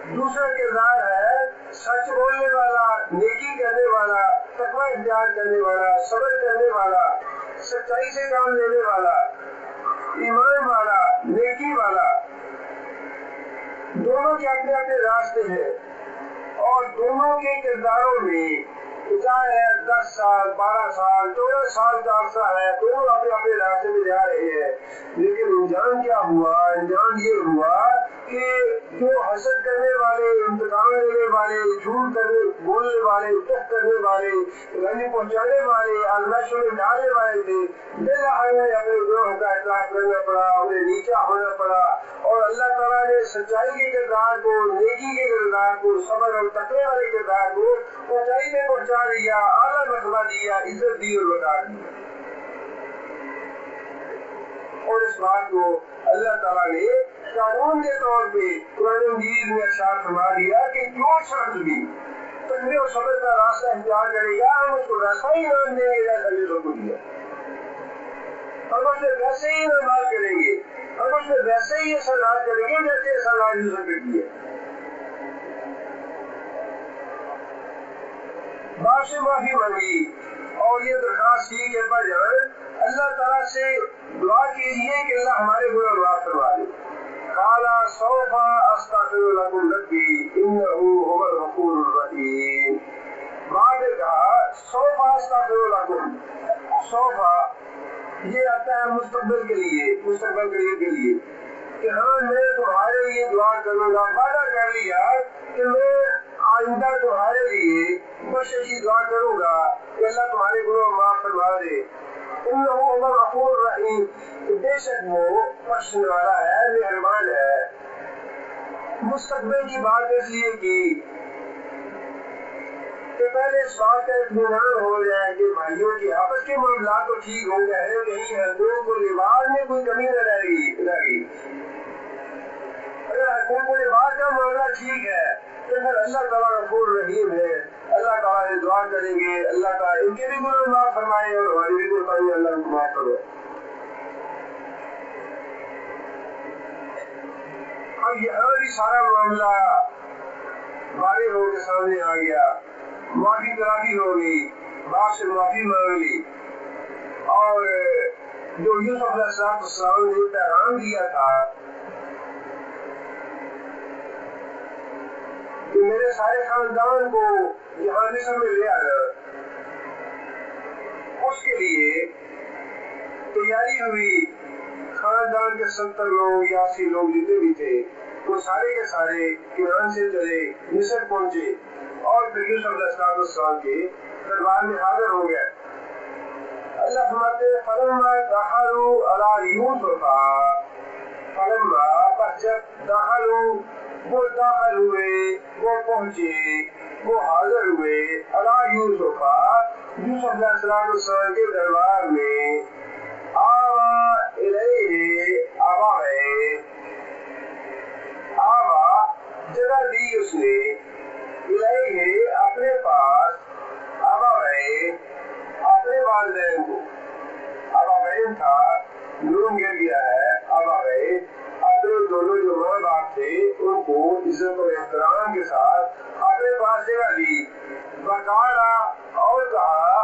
Speaker 1: دوسرا کردار ہے سچ بولنے والا, نیکی کرنے والا, تقوی اختیار کرنے والا, صبر کرنے والا, سچائی سے کام لینے والا, ایمان والا, نیکی والا. دونوں کے اپنے اپنے راستے ہیں, اور دونوں کے کرداروں میں چاہے 10 سال 12 سال 14 سال کا عرصہ ہے, دونوں اپنے اپنے راستے میں جا رہے ہیں. لیکن انجام کیا ہوا؟ انجام یہ ہوا کہ جو حسد کرنے والے, انتقام لینے والے, جھوٹ کرنے بولنے والے, دکھ کرنے والے, رنج پہنچانے والے, آزمائشوں میں ڈالنے والے تھے, بالآخر انہیں اپنے گناہوں کا اعتراف کرنا پڑا, انہیں نیچا ہونا پڑا, اور اللہ تعالیٰ نے سچائی کے کردار کو, نیکی کے کردار کو, صبر اور تقوی والے کردار کو اونچائی میں پہنچا دیا, اعلیٰ مرتبہ دیا, عزت دی اور وقار دی. اور اس بات کو اللہ تعالیٰ نے قانون کے طور پہ قرآن مجید میں ارشاد فرما دیا کہ جو شخص بھی تقوی اور صبر کا راستہ اختیار کرے گا ہم اس کو ویسا ہی انعام دیں گے جیسا یوسف کو دیا, ہم اس سے ویسے ہی انعام کریں گے, ہم اس سے ویسے ہی احسانات کریں گے جیسے احسانات یوسف پہ کیے. باپ سے معافی مانگی اور یہ درخواست کی کہ ابا جان اللہ تعالیٰ سے دعا کیجیے کہ اللہ ہمارے گناہ معاف کروا دے. قال سوف استغفر لكم ربي انه هو الغفور الرحيم. بعد کہا سوف استغفر لكم, سوف یہ آتا ہے مستقبل کے لیے, مستقبل کے لیے کہ ہاں میں تمہارے لیے دعا کروں گا. وعدہ کر لیا کہ میں آئندہ تمہارے لیے بخشش دعا کروں گا کہ اللہ تمہارے گناہ معاف کروا دے. انه هو الغفور الرحیم, بے شک وہ بخشنے والا ہے, مہربان ہے. مستقبل کی بات اس لیے کی کہ پہلے اس بات کا اطمینان ہو جائے کہ بھائیوں کی آپس کے معاملات تو ٹھیک ہو گئے ہیں، کہیں حقوق و لباس میں کوئی کمی نہ رہ گئی۔ اگر حقوق و لباس کا معاملہ ٹھیک ہے تو پھر اللہ تعالیٰ غفور رحیم ہے، اللہ تعالیٰ سے دعا کریں گے اللہ تعالیٰ ان کے بھی گناہ معاف فرمائے اور ہماری بھی کوتاہی اللہ ان کو معاف کرے۔ اب یہاں بھی سارا معاملہ واضح ہو کے سامنے آ گیا، معافی طلبی ہو گئی، باپ سے معافی مانگ لی، اور جو یوسف علیہ السلام نے پیغام دیا تھا کہ میرے سارے خاندان کو یہاں مصر میں لے آنا، اس کے لیے تیاری ہوئی۔ خاندان کے 70 لوگ یا 80 لوگ جتنے بھی تھے وہ سارے کے سارے کنعان سے چلے مصر پہنچے اور پھر یوسف علیہ السلام کے دربار میں حاضر ہو گئے۔ اللہ فرماتے ہیں فلما دخلوا علی یوسف، فلما پس جب دخلوا وہ داخل ہوئے، وہ پہنچے، وہ حاضر ہوئے علی یوسف، یوسف علیہ السلام کے دربار میں، آوا الیہ آوا ہے، آوا جگہ دی اس نے، الیہ اپنے پاس، آوا ہے اپنے والدین کو، آوا بہن تھا نون گر گیا ہے، آوا ہے اپنے دونوں جو ماں باپ تھے ان کو عزت و احترام کے ساتھ اپنے پاس جگہ دی، وقالا اور کہا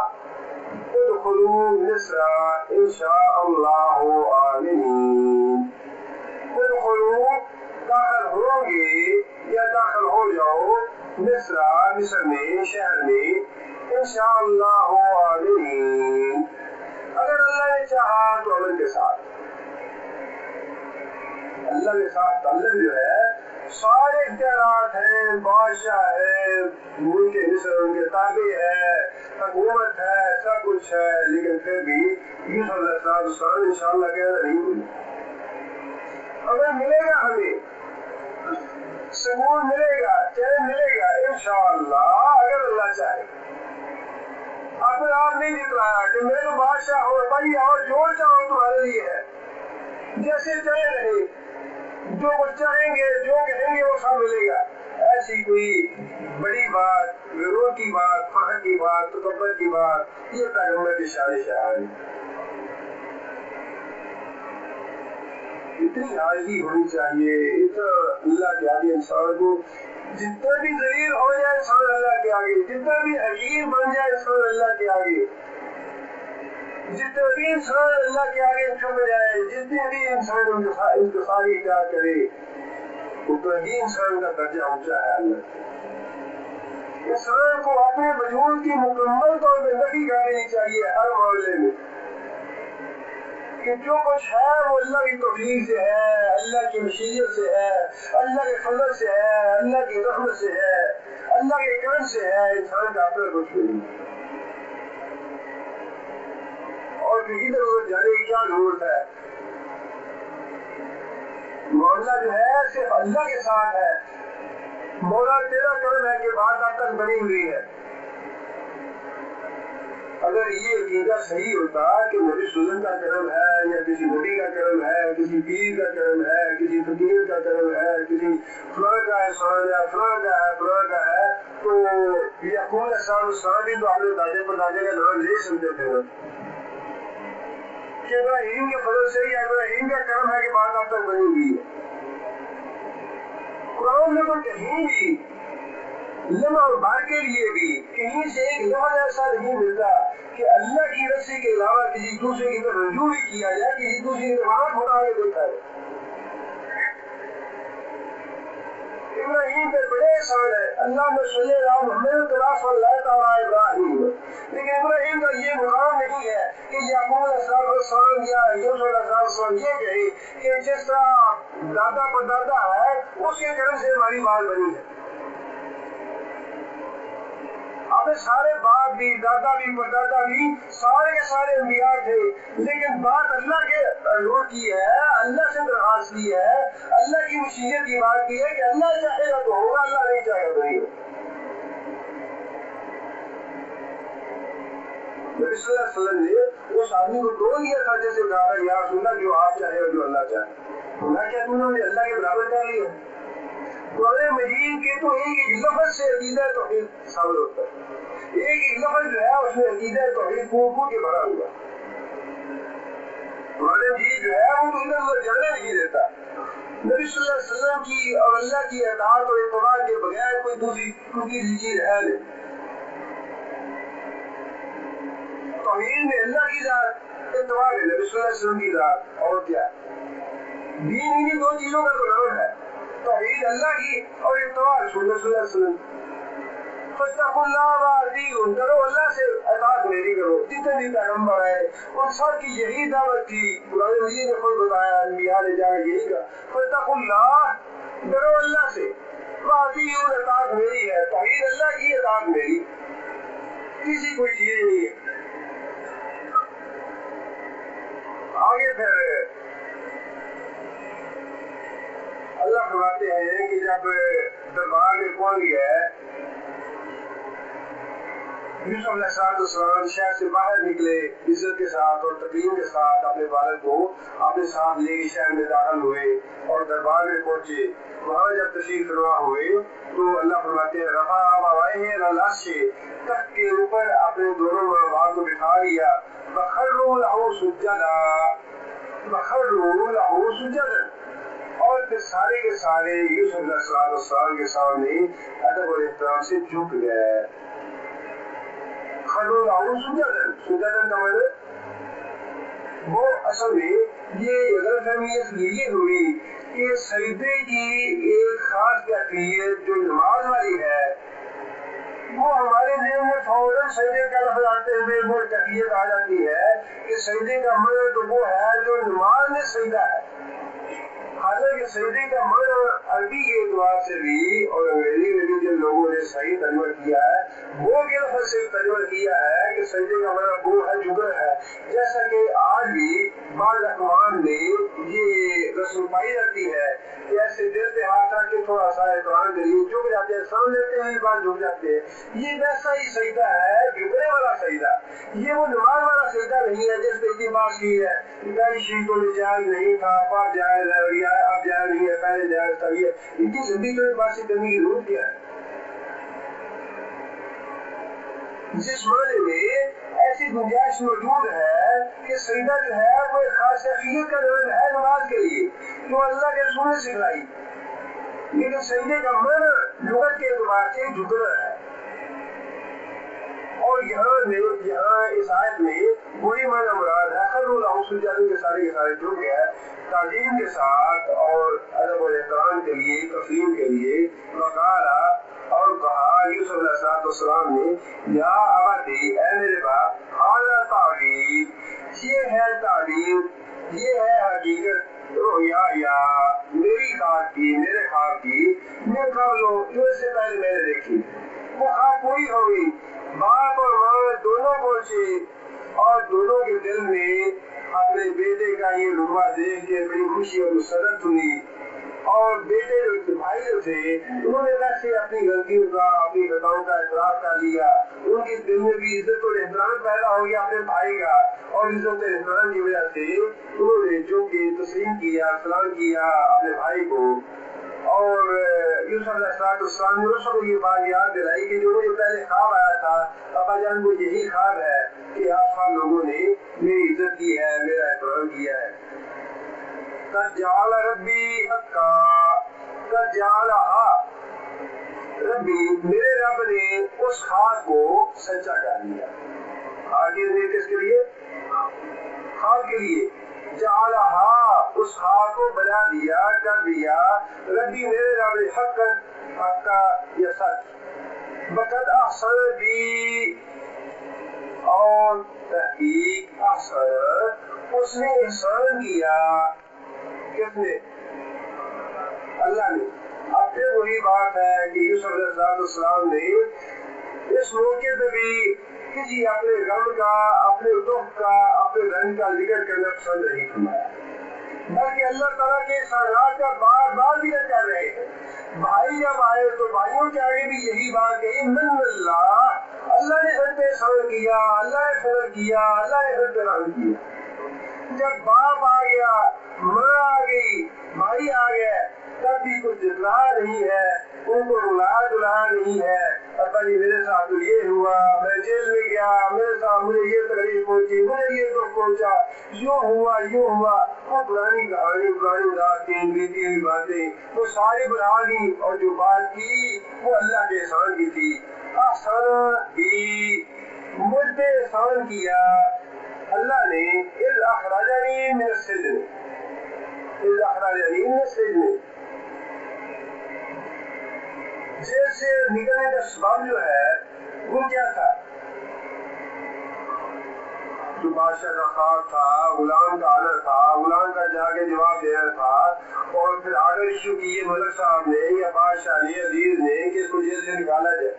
Speaker 1: ادخلوا مصر ان شاء اللہ آمنین، ادخلوا داخل ہوں گے یا داخل ہو جاؤ مصر میں، شہر میں، ان شاء اللہ آمنین، اگر اللہ نے چاہا تو امن کے ساتھ۔ اللہ کے ساتھ تعلق جو ہے سارے اختیارات ہیں، بادشاہ ہے، ملک مصر ان کے تابع ہے، حکومت ہے، سب کچھ ہے، لیکن پھر بھی یوسف علیہ السلام انشاءاللہ کہنا نہیں بھولے۔ اگر ملے گا ہمیں سکون ملے گا، چین ملے گا انشاءاللہ اگر اللہ چاہے۔ اپنے آپ نہیں جتلایا کہ میں تو بادشاہ ہوں بھائی اور جو چاہو تمہارے لیے ہے، جیسے چاہے رہے، جو کچھ چاہیں گے جو کہیں گے وہ سب ملے گا۔ ایسی کوئی بڑی بات، غرور کی بات، فخر کی بات، تکبر کی بات، یہ پیغمبر کی شان شعار ہے۔ اتنی عاجزی ہونی چاہیے، اتنا اللہ کے آگے انسان کو، جتنا بھی ذلیل ہو جائے انسان اللہ کے آگے، جتنا بھی حقیر بن جائے انسان اللہ کے آگے، جتنے بھی انسان اللہ کے آگے جھک جائے، جتنے بھی انسان انتصاری اختیار کرے، اتنا ہی انسان کا درجہ اونچا ہے اللہ۔ انسان کو اپنے وجود کی مکمل طور پہ نفی کر دینی چاہیے ہر معاملے میں، کہ جو کچھ ہے وہ اللہ کی توفیق سے ہے، اللہ کی مشیت سے ہے، اللہ کے فضل سے ہے، اللہ کی رحمت سے ہے، اللہ کے کرم سے ہے، انسان کا اپنا کچھ نہیں۔ اور کسی طرح جانے کی کیا ضرورت ہے؟ معاملہ جو ہے صرف اللہ کے ساتھ ہے۔ مولا تیرا کرم ہے کہ بات اب تک بنی ہوئی ہے۔ اگر یہ عقیدہ صحیح ہوتا کہ نبی صلی اللہ علیہ وسلم کا کرم ہے یا کسی نبی کا کرم ہے، کسی پیر کا کرم ہے، کسی فقیر کا کرم ہے، کسی فلاں کا احسان ہے، فلاں کا ہے، فلاں کا ہے، تو یعقوب علیہ السلام بھی تو اپنے دادے پردادے کا نام لے سکتے تھے کہ ابراہیم کے فضل سے یا ابراہیم کا کرم ہے کہ بات اب تک بنی ہوئی ہے۔ قرآن میں تو کہیں بھی لمحہ بھر کے لیے بھی کہیں سے ایک لفظ ایسا نہیں ملتا کہ اللہ کی رسی کے علاوہ کسی دوسرے کی طرف رجوع ہی کیا جائے، کسی دوسری کی طرف ہاتھ اٹھا کے دیکھا ہے۔ ابراہیم پہ بڑے احسان ہے، اللہ میں صلی اللہ محمد صلی اللہ تعالیٰ ابراہیم، لیکن ابراہیم کا یہ مقام نہیں ہے کہ یعقوب علیہ السلام یا یوسف علیہ السلام یہ کہے کہ جس طرح دادا پردادا ہے اس کے کرم سے ہماری بات بنی ہے۔ اپنے سارے باپ بھی، دادا بھی، پردادا بھی، سارے کے سارے انبیاء تھے، لیکن بات اللہ کے حضور کی ہے، اللہ سے درخواست کی ہے، اللہ کی مشیت کی بات کی ہے کہ اللہ چاہے گا تو ہوگا، اللہ نہیں چاہے گا تو نہیں ہوگا۔ نبی صلی اللہ علیہ وسلم نے اس آدمی کو توڑ دیا تھا جیسے کہا یا رسول اللہ جو آپ چاہے اور جو اللہ چاہے، میں کیا تم نے اللہ کے برابر کر لیا؟ قرآن مجید کے تو ایک لفظ سے عقیدہ توحید ثابت ہوتا ہے، ایک لفظ جو ہے اس میں عقیدہ توحید کو کے بھرا ہوا۔ قرآن مجید جو ہے وہ تو ادھر جانے نہیں دیتا۔ نبی صلی اللہ علیہ وسلم کی اور اللہ کی اطاعت اور اتباع کے بغیر کوئی دوسری چیز ہے نہیں۔ توحید میں اللہ کی ذات، اتباع میں نبی صلی اللہ علیہ وسلم کی ذات، اور کیا دین انہیں دو چیزوں کا تو نام ہے، توحید اللہ کی اور اتباع رسول اللہ صلی اللہ علیہ وسلم۔ فاتقوا اللہ واطیعون، کرو اللہ سے اطاعت میری کرو، جتنے بھی پیغمبر آئے ان سب کی یہی دعوت تھی، قرآن مجید نے خود بتایا انبیاء نے جا کے یہی کہا فاتقوا اللہ، ڈرو اللہ سے، واطیعون اطاعت میری ہے، توحید اللہ کی اطاعت میری، کسی کوئی چیز نہیں ہے۔ آگے پھر اللہ فرماتے ہیں کہ جب دربار میں پہنچ گیا یوسف علیہ السلام شہر سے باہر نکلے عزت کے ساتھ اور تقریم کے ساتھ، اپنے والد کو اپنے ساتھ لے کے شہر میں داخل ہوئے اور دربار میں پہنچے۔ وہاں جب تشریف فرما ہوئے تو اللہ فرماتے ہیں رفع ابویہ علی العرش، تخت کے اوپر اپنے دونوں ماں باپ کو بٹھا لیا، وخروا لہ سجدا، وخروا لہ سجدا، اور پھر سارے کے سارے یوسف علیہ السلام کے سامنے ادب اور احترام سے جھک گئے۔ خروا لہ سجدا، سجدا کا مطلب وہ اصل میں یہ غلط فہمی اس لیے ہوئی کہ سجدے کی ایک خاص کیفیت جو نماز والی ہے وہ ہمارے ذہن میں فوراً سجدے کا لفظ آتے ہوئے وہ کیفیت آ جاتی ہے کہ سجدے کا معنی تو وہ ہے جو نماز میں سجدہ ہے، حالانکہ سجدے کا معنی عربی کے اعتبار سے بھی اور انگریزی میں بھی جن لوگوں نے صحیح ترجمہ کیا ہے وہ کے لفظ سے ترجمہ کیا ہے کہ سجدے کا معنی وہ ہے جھکنا ہے، جیسا کہ آج بھی بعض اقوام میں یہ رسم پائی جاتی ہے کہ ایسے دل پہ ہاتھ رکھ کے تھوڑا سا احترام کے لیے جھک جاتے ہیں، سامنے لیتے ہیں بعض جھک جاتے ہیں، یہ ویسا ہی سجدہ ہے، جھکنے والا سجدہ، یہ وہ نماز والا سجدہ نہیں ہے جس پہ اتفاق کی ہے پہلی شریعتوں میں جائز نہیں تھا، اب جائز ہے، اور یہ اب جائز نہیں ہے، پہلے جائز تھا، یہ اتنی لمبی تو بات کرنے کی ضرورت کیا ہے؟ جس معنی میں ایسی گنجائش موجود ہے کہ سجدہ جو ہے وہ ایک خاص کیفیت کا نام ہے نماز کے لیے جو اللہ کے رسول نے سکھلائی، لیکن سجدے کا معنی لغت کے اعتبار سے جھکنا ہے۔ اور یہاں اس آیت میں وہی معنی مراد ہے، خروا لہ سجدا کے سارے جھک گئے تعظیم کے ساتھ اور ادب و احترام کے لیے، تسلیم کے لیے۔ وقال، اور کہا یوسف علیہ السلام نے یا ابتی، اے میرے باپ، ھذا تعبیر، یہ ہے تعبیر، یہ ہے حقیقت، رؤیا میری خواب کی، میرے خواب کی، میں قبل جو اس سے پہلے میں نے دیکھی۔ وہ خواب پوری ہوئی، باپ اور ماں دونوں پہنچے اور دونوں کے دل میں اپنے بیٹے کا یہ رتبہ دیکھ کے بڑی خوشی اور مسرت ہوئی، اور بیٹے جو بھائی جو تھے انہوں نے ویسے اپنی غلطیوں کا، اپنی خطاؤں کا اعتراف کر لیا، ان کے دل میں بھی عزت اور احترام پیدا ہو گیا اپنے بھائی کا، اور عزت اور احترام کی وجہ سے انہوں نے جو کہ تسلیم کیا، سلام کیا اپنے بھائی کو۔ اور یوسف علیہ السلام نے اس کو یہ بات یاد دلائی کہ جو مجھے پہلے خواب آیا تھا ابا جان کو یہی خواب ہے کہ آپ سب لوگوں نے میری عزت کی ہے، میرا احترام کیا ہے۔ قد جعل ربی حقا، قد جعلہا ربی، میرے رب نے اس خواب کو سچا کر دیا۔ آگے نے کس کے لیے؟ خواب کے لیے۔ جعلہا، اس خواب کو بنا دیا، کر دیا، ربی میرے رب نے حقا یا سچ، بقد احسن بی، اور تحقیق احسن، اس نے احسان کیا، کس نے؟ اللہ نے۔ اب پھر وہی بات ہے کہ یوسف علیہ السلام نے اس موقع پہ بھی کسی اپنے غم کا، اپنے دکھ کا، اپنے رنج کا ذکر کرنا پسند نہیں فرمایا، بلکہ اللہ تعالیٰ کے احسانات کا بار بار ذکر کر رہے ہیں۔ بھائی جب آئے تو بھائیوں کے آگے بھی یہی بات کہی، من اللہ، اللہ نے ہم پہ احسان کیا, اللہ نے فضل کیا, اللہ نے احترام کیا. جب باپ آ گیا, ماں آ گئی, بھائی آ گئے, تب بھی کچھ اطلاع نہیں ہے, ان کو رلایا دلایا نہیں ہے. ابا جی میرے ساتھ تو یہ ہوا, میں جیل میں گیا, میرے ساتھ مجھے یہ تکلیف پہنچی, مجھے یہ دکھ پہنچا, یوں ہوا یوں ہوا. وہ پرانی کہانی, پرانی راتیں, بیتی ہوئی باتیں وہ ساری بنا دی, اور جو بات کی وہ اللہ کے احسان کی تھی. احسان بھی مجھ پہ احسان کیا اللہ نے. اذ اخرجنی من السجن, اذ اخرجنی من السجن, جیل سے نکلنے کا سبب جو ہے وہ کیا تھا؟ جو بادشاہ کا خواب تھا, غلام کا آنا تھا, غلام کا جا کے جواب دینا تھا, اور پھر آرڈر ایشو کیے ملک صاحب نے یا بادشاہ نے, عزیز نے, کہ اس کو جیل سے نکالا جائے.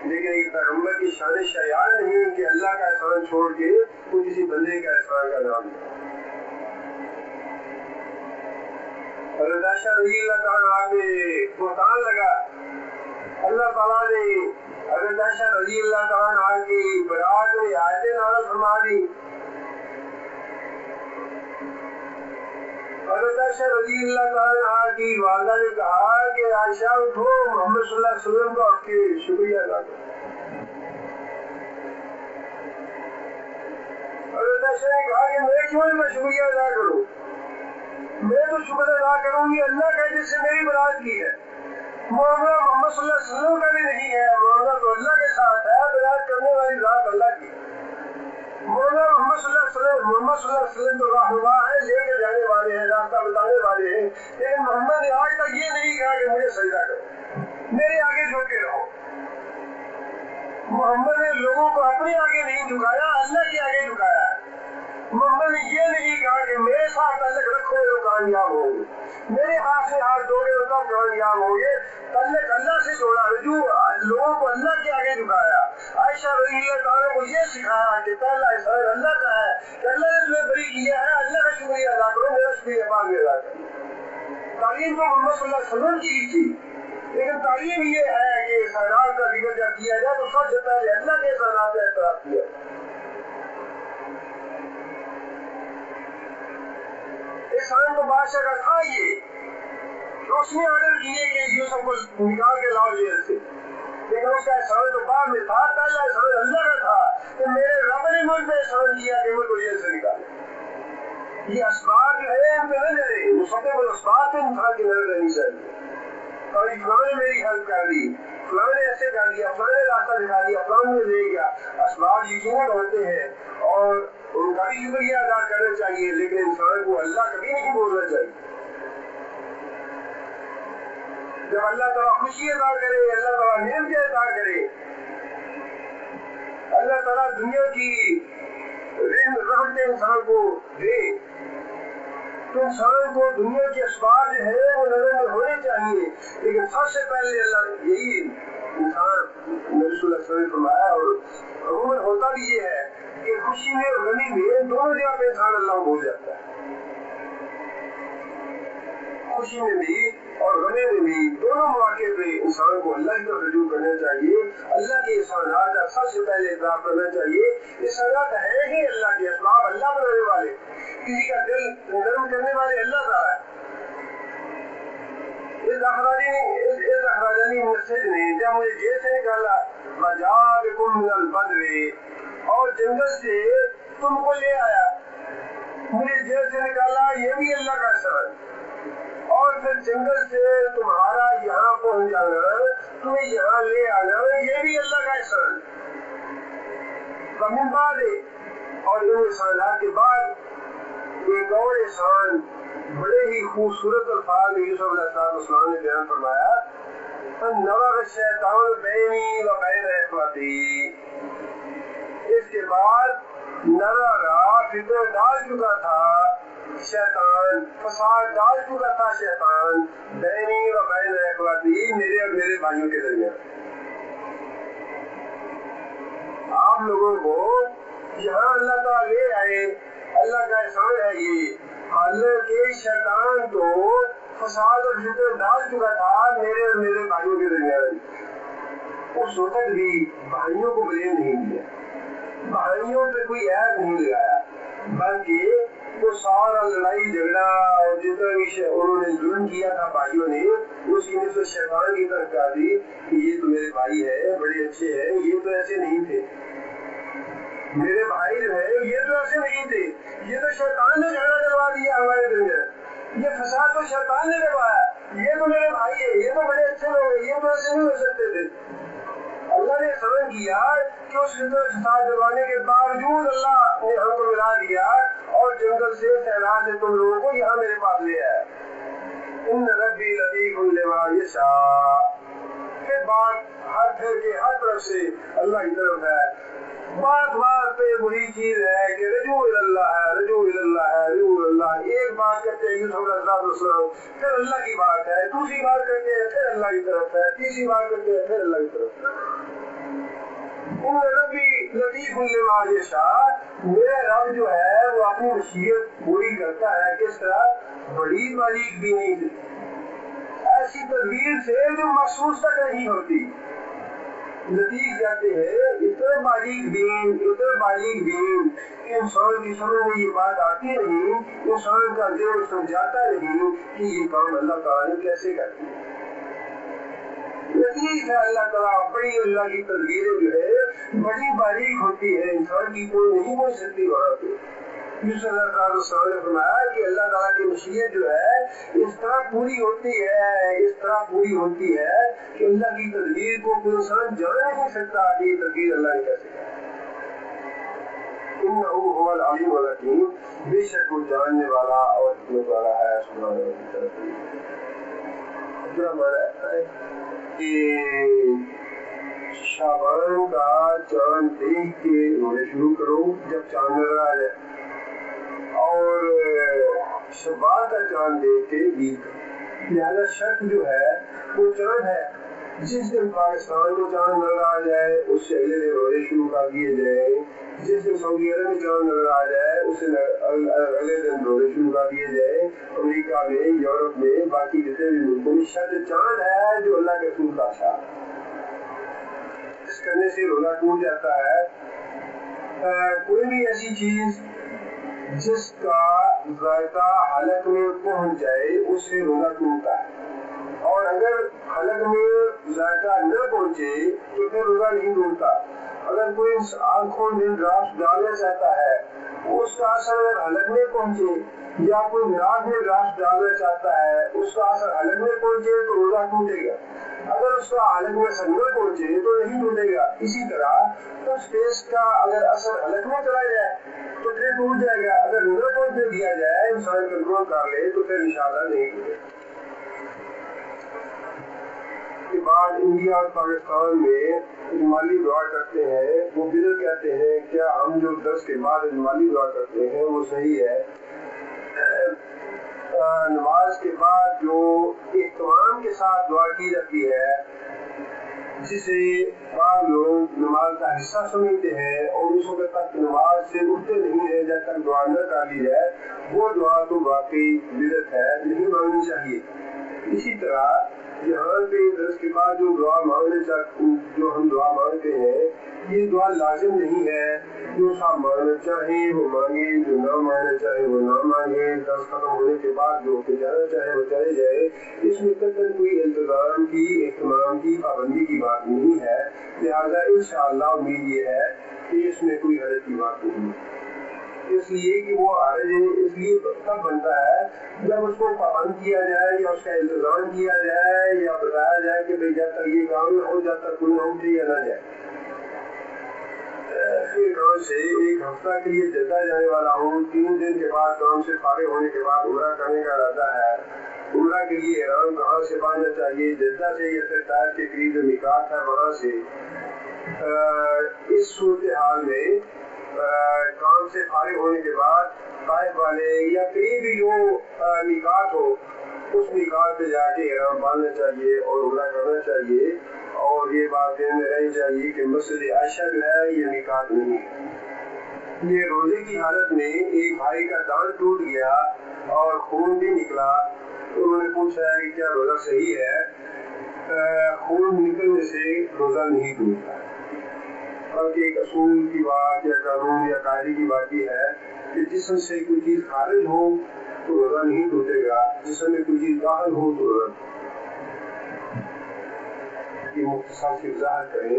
Speaker 1: لیکن ایک پیغمبر کی شان شایان نہیں کہ اللہ کا احسان چھوڑ کے وہ کسی بندے کا احسان کا نام دے. حضرت عائشہ رضی اللہ تعالیٰ پہ بہتان لگا. اللہ تعالیٰ نے حضرت عائشہ رضی اللہ تعالیٰ کی برات میں آیتیں نازل فرما دی. حضرت عائشہ رضی اللہ تعالیٰ کی والدہ نے کہا کہ عائشہ اٹھو, محمد صلی اللہ علیہ وسلم کو آپ کے شکریہ ادا کرو. حضرت عائشہ نے کہا کہ میں کیوں ان کا شکریہ ادا کروں, میں تو شکر ادا کروں گی اللہ کا جس سے میری برات کی ہے. معاملہ محمد صلی اللہ علیہ وسلم کا بھی نہیں ہے, معاملہ تو اللہ کے ساتھ ہے, برات کرنے والی ذات اللہ کی. معاملہ محمد صلی اللہ علیہ وسلم, محمد صلی اللہ علیہ وسلم تو راہنما ہے, لے کے جانے والے ہیں, راستہ بتانے والے ہیں, لیکن محمد نے آج تک یہ نہیں کہا کہ مجھے سجدہ کرو, میرے آگے جھکے رہو. محمد نے لوگوں کو اپنے آگے نہیں جھکایا, اللہ کے آگے جھکایا. محمد نے یہ نہیں کہا کہ میرے ساتھ تعلق رکھو تو کامیاب ہوں گے, میرے ہاتھ سے ہاتھ دو گے تو کامیاب ہوں گے. تعلق اللہ سے جوڑا, رجوع لوگوں کو اللہ کے آگے جھکایا. عائشہ رضی اللہ تعالیٰ کو یہ سکھایا کہ پہلا احسان اللہ کا ہے, کہ اللہ نے تمہیں بری کیا ہے, اللہ کا شکریہ ادا کرو, میرا شکریہ بعد میں ادا کرو. تعلیم تو محمد صلی اللہ علیہ وسلم کی تھی, لیکن تعلیم یہ ہے کہ احسانات کا ذکر جب کیا جائے تو سب سے پہلے اللہ کے احسانات کا اعتراف کیا. احسان تو بادشاہ کا تھا یہ, اس نے آرڈر کیے کہ یوسف کو نکال کے لاؤ جیل سے, لیکن اس کا احسان تو بعد میں تھا. پہلا احسان اللہ کا تھا کہ میرے رب نے مجھ پہ احسان کیا کہ مجھ کو جیل سے نکالے. یہ اسباب جو ہے ان پہ نہ جائے, مسبب الاسباب پہ انسان کی نظر رہنی چاہیے. اور فلاں نے میری ہیلپ کر دی, فلاں نے ایسے کر دیا, فلاں نے راستہ دکھا دیا, فلاں نے لے گیا. اسباب یقیناً ہوتے ہیں اور ان کا بھی شکریہ ادا کرنا چاہیے, لیکن انسان کو اللہ کبھی نہیں بولنا چاہیے. جب اللہ تعالیٰ خوشی ادا کرے, اللہ تعالیٰ نعمتیں ادا کرے, اللہ تعالیٰ دنیا کی رحمتیں انسان کو دے, تو انسان کو دنیا کے اسباب جو ہے وہ نظر میں ہونے چاہیے. لیکن سب سے پہلے اللہ یہی انسان نبی صلی اللہ علیہ وسلم نے فرمایا, اور عموماً ہوتا بھی یہ ہے کہ خوشی میں اور غمی میں دونوں جگہ پہ انسان اللہ کو بھول جاتا ہے. خوشی میں بھی اور غمی میں بھی دونوں مواقع پہ انسان کو اللہ کی طرف رجوع کرنا چاہیے, اللہ کے احسانات کا سب سے پہلے اعتراف کرنا چاہیے. احسانات ہے ہی اللہ کے, اسباب اللہ بنانے والے, کسی کا دل نرم کرنے والے اللہ تعالیٰ ہے. اس اخراجانی مسجد نے جب مجھے جیل سے نکالا, وجاءکم من البدو, اور جنگل سے تم کو لے آیا, مجھے جیل سے نکالا, یہ بھی اللہ کا احسان. اور پھر جنگل سے تمہارا یہاں پہنچ جانا, تمہیں یہاں لے آنا, یہ بھی اللہ کا احسان. ومن بعد, اور ان احسانات کے بعد ایک اور احسان بڑے ہی خوبصورت الفاظ میں یوسف علیہ السلام نے بیان فرمایا, نَوَغَ الشَّیطَانُ بَینِی وَبَینَ اِخْوَتِی. اس کے بعد نَوَغَ فتنہ ڈال چکا تھا شیطان, فساد ڈال چکا تھا شیطان, بینی و بین اخوتی, میرے اور میرے بھائیوں کے درمیان. آپ لوگوں کو یہاں اللہ تعالیٰ لے آئے, اللہ کا احسان ہے یہ. حالانکہ شیطان تو فساد اور فتنہ ڈال چکا تھا میرے اور میرے بھائیوں کے درمیان. اس وقت بھی بھائیوں کو بلیم نہیں دیا، بھائیوں پہ کوئی عیب نہیں لگایا، بلکہ وہ سارا لڑائی جھگڑا اور جتنا بھی انہوں نے ظلم کیا تھا بھائیوں نے، اس کی نسبت شیطان کی طرف کہا دی کہ یہ تو میرے بھائی ہے، بڑے اچھے ہیں، یہ تو ایسے نہیں تھے، میرے بھائی جو ہے یہ تو ایسے نہیں تھے، یہ تو شیطان نے جھگڑا کروا دیا ہمارے درمیان، یہ فساد تو شیطان نے کروایا، یہ تو میرے بھائی ہے، یہ تو بڑے اچھے لوگ ہیں، یہ تو ایسے نہیں ہو سکتے تھے۔ اللہ نے سمجھ کیا کہ اس فساد کروانے کے باوجود اللہ نے ہم کو ملا دیا اور جنگل سے صحرا سے تم لوگوں کو یہاں میرے پاس لے آیا۔ ان ربی لطیف لما یشاء، پھر بات ہر پھر کے ہر طرف سے اللہ کی طرف ہے، بات بات پہ وہی چیز ہے کہ رجوع اللہ ہے، رجوع اللہ ہے، رجوع اللہ۔ ایک بات کرتے ہیں یوسف علیہ السلام، پھر اللہ کی بات ہے، دوسری بات کرتے ہیں پھر اللہ کی طرف ہے، تیسری بات کرتے ہیں پھر اللہ کی طرف ہے۔ ان ربی لطیف لما یشاء، میرا رب جو ہے وہ اپنی مشیت پوری کرتا ہے، کس طرح؟ بڑی باریک بینی سے، ایسی تدبیر سے جو محسوس تک نہیں ہوتی۔ لطیف کہتے ہیں اتنا باریک بین، اتنا باریک بین کہ انسان کی سمجھ میں یہ بات آتی نہیں، انسان کا دل سمجھاتا نہیں کہ یہ کام اللہ تعالیٰ نے کیسے کر دیا۔ لطیف ہے اللہ تعالیٰ، بڑی اللہ کی تدبیریں جو ہے بڑی باریک ہوتی ہے، انسان کی کوئی نہیں پہنچ سکتی وہاں پہ۔ یوسف علیہ السلام نے فرمایا کہ اللہ تعالیٰ کی مشیت جو ہے اس طرح پوری ہوتی ہے، اس طرح پوری ہوتی ہے کہ اللہ کی تدبیر کو کوئی انسان جان نہیں سکتا کہ یہ تدبیر اللہ نے کیسے کی۔ انہ هو العلیم الحکیم، بے شک وہ جاننے والا اور حکمت والا ہے۔ سبحانہ و تعالی کیا مانا ہے کہ شعبان کا چاند دیکھ کے رونے شروع کرو جب چاند نظر آ جائے، اور شوال کا چاند دیکھ کے عید کرو۔ لہٰذا شک جو ہے وہ چاند ہے، جس دن پاکستان کو چاند نظر آ جائے اس سے اگلے دن روزے شروع کر دیے جائیں، جس دن سعودی عرب میں چاند نظر آ جائے اس سے اگلے دن روزے شروع کر دیے جائیں، امریکہ میں، یورپ میں، باقی جتنے بھی ملکوں میں شک چاند ہے جو اللہ کے رسول کا شاہ اس کرنے سے روزہ ٹوٹ جاتا ہے۔ کوئی بھی ایسی چیز جس کا ذائقہ حلق میں پہنچ جائے اس سے روزہ ٹوٹتا ہے، اور اگر حلق میں ذائقہ نہ پہنچے تو پھر روزہ نہیں ٹوٹتا۔ اگر کوئی آنکھوں میں ڈراپس ڈالنا چاہتا ہے اس کا اثر اگر حلق میں پہنچے، یا کوئی ناک میں ڈراپس ڈالنا چاہتا ہے اس کا اثر حلق میں پہنچے تو روزہ ٹوٹے گا، اگر اس کا حلق میں اثر نہ پہنچے تو نہیں ٹوٹے گا۔ اسی طرح اس فیس کا اگر اثر حلق میں چلا جائے تو پھر ٹوٹ جائے گا، اگر نہ پہنچنے دیا جائے انسان کنٹرول کر لے تو پھر انشاءاللہ نہیں ٹوٹے گا۔ کے بعد انڈیا اور پاکستان میں اجمالی دعا کرتے ہیں، وہ بدعت کہتے ہیں۔ کیا ہم جو درس کے بعد اجمالی دعا کرتے ہیں وہ صحیح ہے؟ نماز کے بعد جو اہتمام کے ساتھ دعا کی جاتی ہے، جسے بعض لوگ نماز کا حصہ سمجھتے ہیں اور اس وقت تک نماز سے اٹھتے نہیں ہیں جب تک دعا نہ کر لی جائے، وہ دعا تو واقعی بدعت ہے، نہیں مانگنی چاہیے۔ اسی طرح یہاں پہ درس کے بعد جو ہم دعا مانگتے ہیں یہ دعا لازم نہیں ہے، جو صاحب مانگنا چاہیں وہ مانگے، جو نہ مانگنا چاہے وہ نہ مانگے، درس ختم ہونے کے بعد جو کہ جانا چاہے وہ چلے جائے۔ اس میں قطعاً کوئی التزام کی، اہتمام کی، پابندی کی بات نہیں ہے، لہٰذا انشاءاللہ امید یہ ہے کہ اس میں کوئی حرج کی بات نہیں ہے۔ اس لیے کہ وہ حرج اس لیے تب بنتا ہے جب اس کو پابند کیا جائے یا اس کا التزام کیا جائے یا بتایا جائے کہ بھئی جب تک یہ کام نہ ہو جب تک کوئی نہ اٹھے یا نہ جائے۔ کام سے ایک ہفتہ کے لیے جدہ جانے والا ہوں، 3 دن کے بعد کام سے فارغ ہونے کے بعد عمرہ کرنے کا ارادہ ہے۔ عمرہ کے لیے احرام کہاں سے باندھنا چاہیے؟ جدہ سے یا پھر طائف کے قریب جو میقات ہے وہاں سے؟ اس صورتحال میں کام سے فارغ ہونے کے بعد طائف والے یا قریبی جو میقات ہو اس میقات پہ جا کے احرام باندھنا چاہیے اور عمرہ کرنا چاہیے، اور یہ بات ذہن میں رہنی چاہیے کہ مسجد عائشہ جو ہے یہ میقات نہیں ہے۔ یہ روزے کی حالت میں ایک بھائی کا دانت ٹوٹ گیا اور خون بھی نکلا، انہوں نے پوچھا ہے کہ کیا روزہ صحیح ہے؟ خون نکلنے سے روزہ نہیں ٹوٹتا، بلکہ ایک اصول کی بات یا قانون یا قاعدے کی بات یہ ہے کہ جسم سے کوئی چیز خارج ہو تو روزہ نہیں ٹوٹے گا، جسم میں کوئی چیز داخل ہو تو روزہ کی مختصر سے وضاحت کریں۔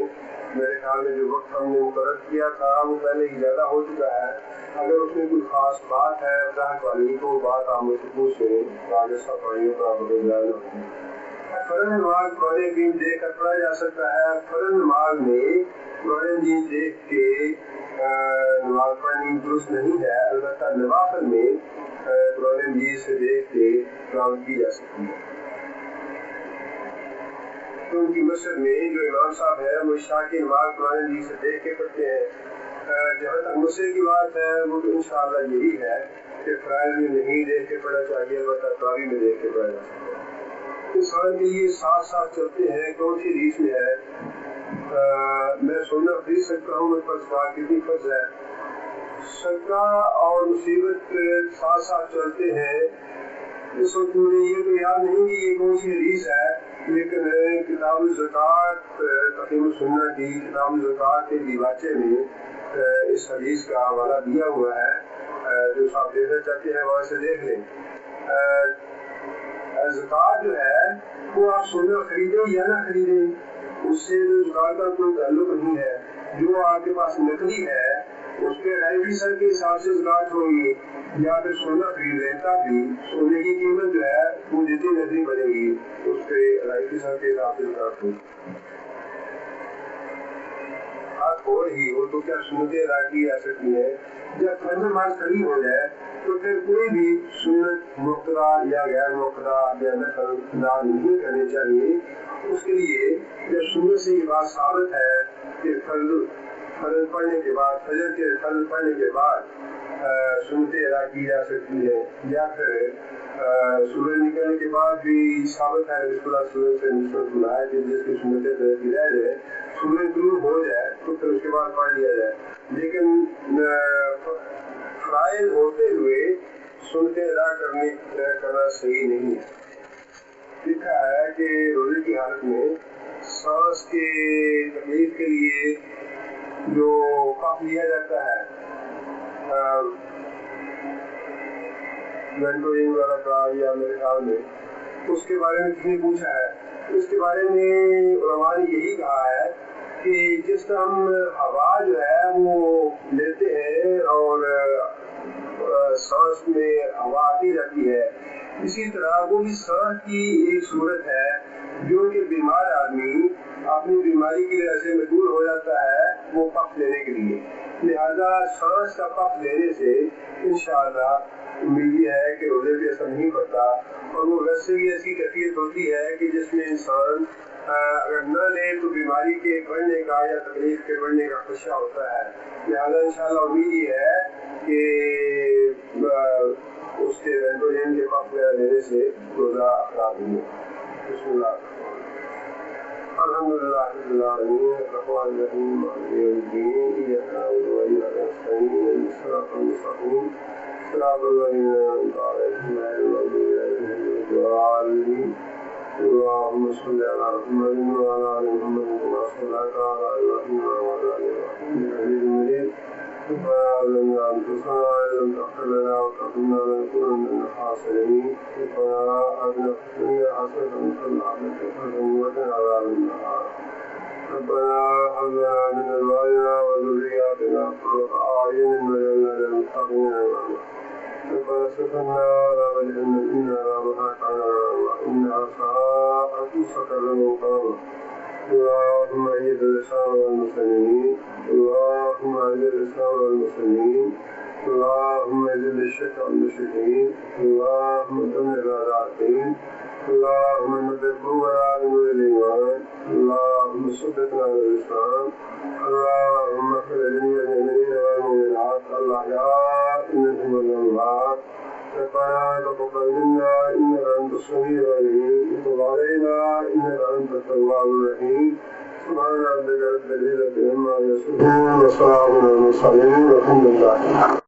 Speaker 1: میرے خیال میں جو وقت ہم نے مقرر کیا تھا وہ پہلے ہی زیادہ ہو چکا ہے، اگر اس میں کوئی خاص بات ہے وضاحت والی تو وہ بات آپ مجھ سے پوچھ لیں، آگے صفائیوں کا بدل فرض نماز قرآن حکیم دیکھ کر پڑھا جا سکتا ہے۔ فرض نماز میں قرآن حکیم دیکھ کے نماز پڑھنی درست نہیں ہے، البتہ نوافل میں قرآن حکیم سے دیکھ کے تلاوت کی جا سکتی ہے، کیونکہ مسجد میں جو امام صاحب ہے وہ عشاء کی نماز قرآن حکیم سے دیکھ کے پڑھتے ہیں۔ جہاں تک مسجد کی بات ہے وہ تو انشاءاللہ یہی ہے کہ فرائض میں نہیں دیکھ کے پڑھنا چاہیے، البتہ تراویح میں دیکھ کے پڑھنا چاہیے۔ انسان کے لیے ساتھ ساتھ چلتے ہیں، کون سی حدیث میں ہے میں سننا خرید سکتا ہوں، میرے پاس بات کتنی فرض ہے؟ صدقہ اور مصیبت ساتھ ساتھ چلتے ہیں۔ اس وقت مجھے یہ تو یاد نہیں کہ یہ کون سی حدیث ہے، لیکن کتاب الزکوٰۃ تقیم السنہ کی کتاب الزکوٰۃ کے دیباچے میں اس حدیث کا حوالہ دیا ہوا ہے، جو آپ دیکھنا چاہتے ہیں وہاں سے دیکھ لیں۔ زکوٰۃ جو ہے وہ آپ سونا خریدیں یا نہ خریدیں، اس سے زکوٰۃ کا کوئی تعلق نہیں ہے۔ جو آپ کے پاس نقدی ہے اس کے 2.5% کے حساب سے زکوٰۃ ہوگی، یا پھر سونا خرید لیں تاکہ سونے کی قیمت جو ہے وہ جتنی نقدی بنے گی اس پہ 2.5% کے حساب سے زکوٰۃ ہوگی۔ بات ہو رہی ہو تو کیا سنتیں ادا کی جا سکتی ہے؟ جب فرض نماز کھڑی ہو جائے تو پھر کوئی بھی سنت مقتدا یا غیر مقتدا یا نفل ادا نہیں کرنے چاہیے۔ اس کے لیے جب سنت سے یہ بات ثابت ہے کہ فرض پڑھنے کے بعد فجر کے فرض پڑھنے کے بعد سنتیں ادا کی جا سکتی ہے، یا پھر سورج نکلنے کے بعد بھی ثابت ہے رسول اللہ صلی اللہ علیہ وسلم سے نسبت بنائے کہ جس کی سنتیں رہ جائے، سورج طلوع ہو جائے تو پھر اس کے بعد پڑھ لیا جائے، لیکن فرائض ہوتے ہوئے سنتیں ادا کرنا صحیح نہیں ہے۔ لکھا ہے کہ روزے کی حالت میں سانس کے تکلیف کے لیے جو کف لیا جاتا ہے وینٹورنگ والا کا، یا میرے خیال میں اس کے بارے میں کسی نے پوچھا ہے، اس کے بارے میں علماء نے یہی کہا ہے کہ جس طرح ہم ہوا جو ہے وہ لیتے ہیں اور سانس میں ہوا آتی جاتی ہے، اسی طرح وہ بھی سانس کی ایک صورت ہے جو کہ بیمار آدمی اپنی بیماری کی وجہ سے مجبور ہو جاتا ہے وہ پف لینے کے لیے، لہذا سانس کا پف لینے سے انشاءاللہ امید یہ ہے کہ روزے پہ اثر نہیں پڑتا، اور وہ ویسے بھی ایسی کیفیت ہوتی ہے کہ جس میں انسان اگر نہ لے تو بیماری کے بڑھنے کا یا تکلیف کے بڑھنے کا خدشہ ہوتا ہے، لہذا انشاءاللہ امید یہ ہے کہ اس کے وینٹوجن کے پف لینے سے روزہ خراب نہیں ہو۔ بسم اللہ الحمدللہ رب العالمین الرحمن الرحیم مالک یوم الدین ایاک نعبد و ایاک نستعین اهدنا الصراط المستقیم صراط الذین انعمت علیہم غیر المغضوب علیہم ولا الضالین اللهم صل على محمد وعلى آل محمد كما صليت على إبراهيم وعلى آل إبراهيم إنك حميد مجيد ربنا ظلمنا أنفسنا وإن لم تغفر لنا وترحمنا لنكونن من الخاسرين ربنا آتنا في الدنيا حسنة وفي الآخرة حسنة وقنا عذاب النار ربنا هب لنا من أزواجنا وذرياتنا قرة أعين واجعلنا للمتقين إماما ربنا اصرف عنا عذاب جهنم إن عذابها كان غراما إنها ساءت مستقرا ومقاما اللهم أيد الإسلام والمسلمين اللهم أيد الإسلام والمسلمين اللهم أذل الشرك والمشركين اللهم دمر أعداء الدين اللهم نبه قلوبنا بنور الإيمان اللهم ثبتنا على الإسلام اللهم اغفر لجميع المؤمنين والمؤمنات الأحياء منهم والأموات ربنا تقبل منا إنك أنت السميع العليم وتب علينا إنك أنت التواب الرحيم سبحان ربك رب العزة عما يصفون وسلام على المرسلين والحمد لله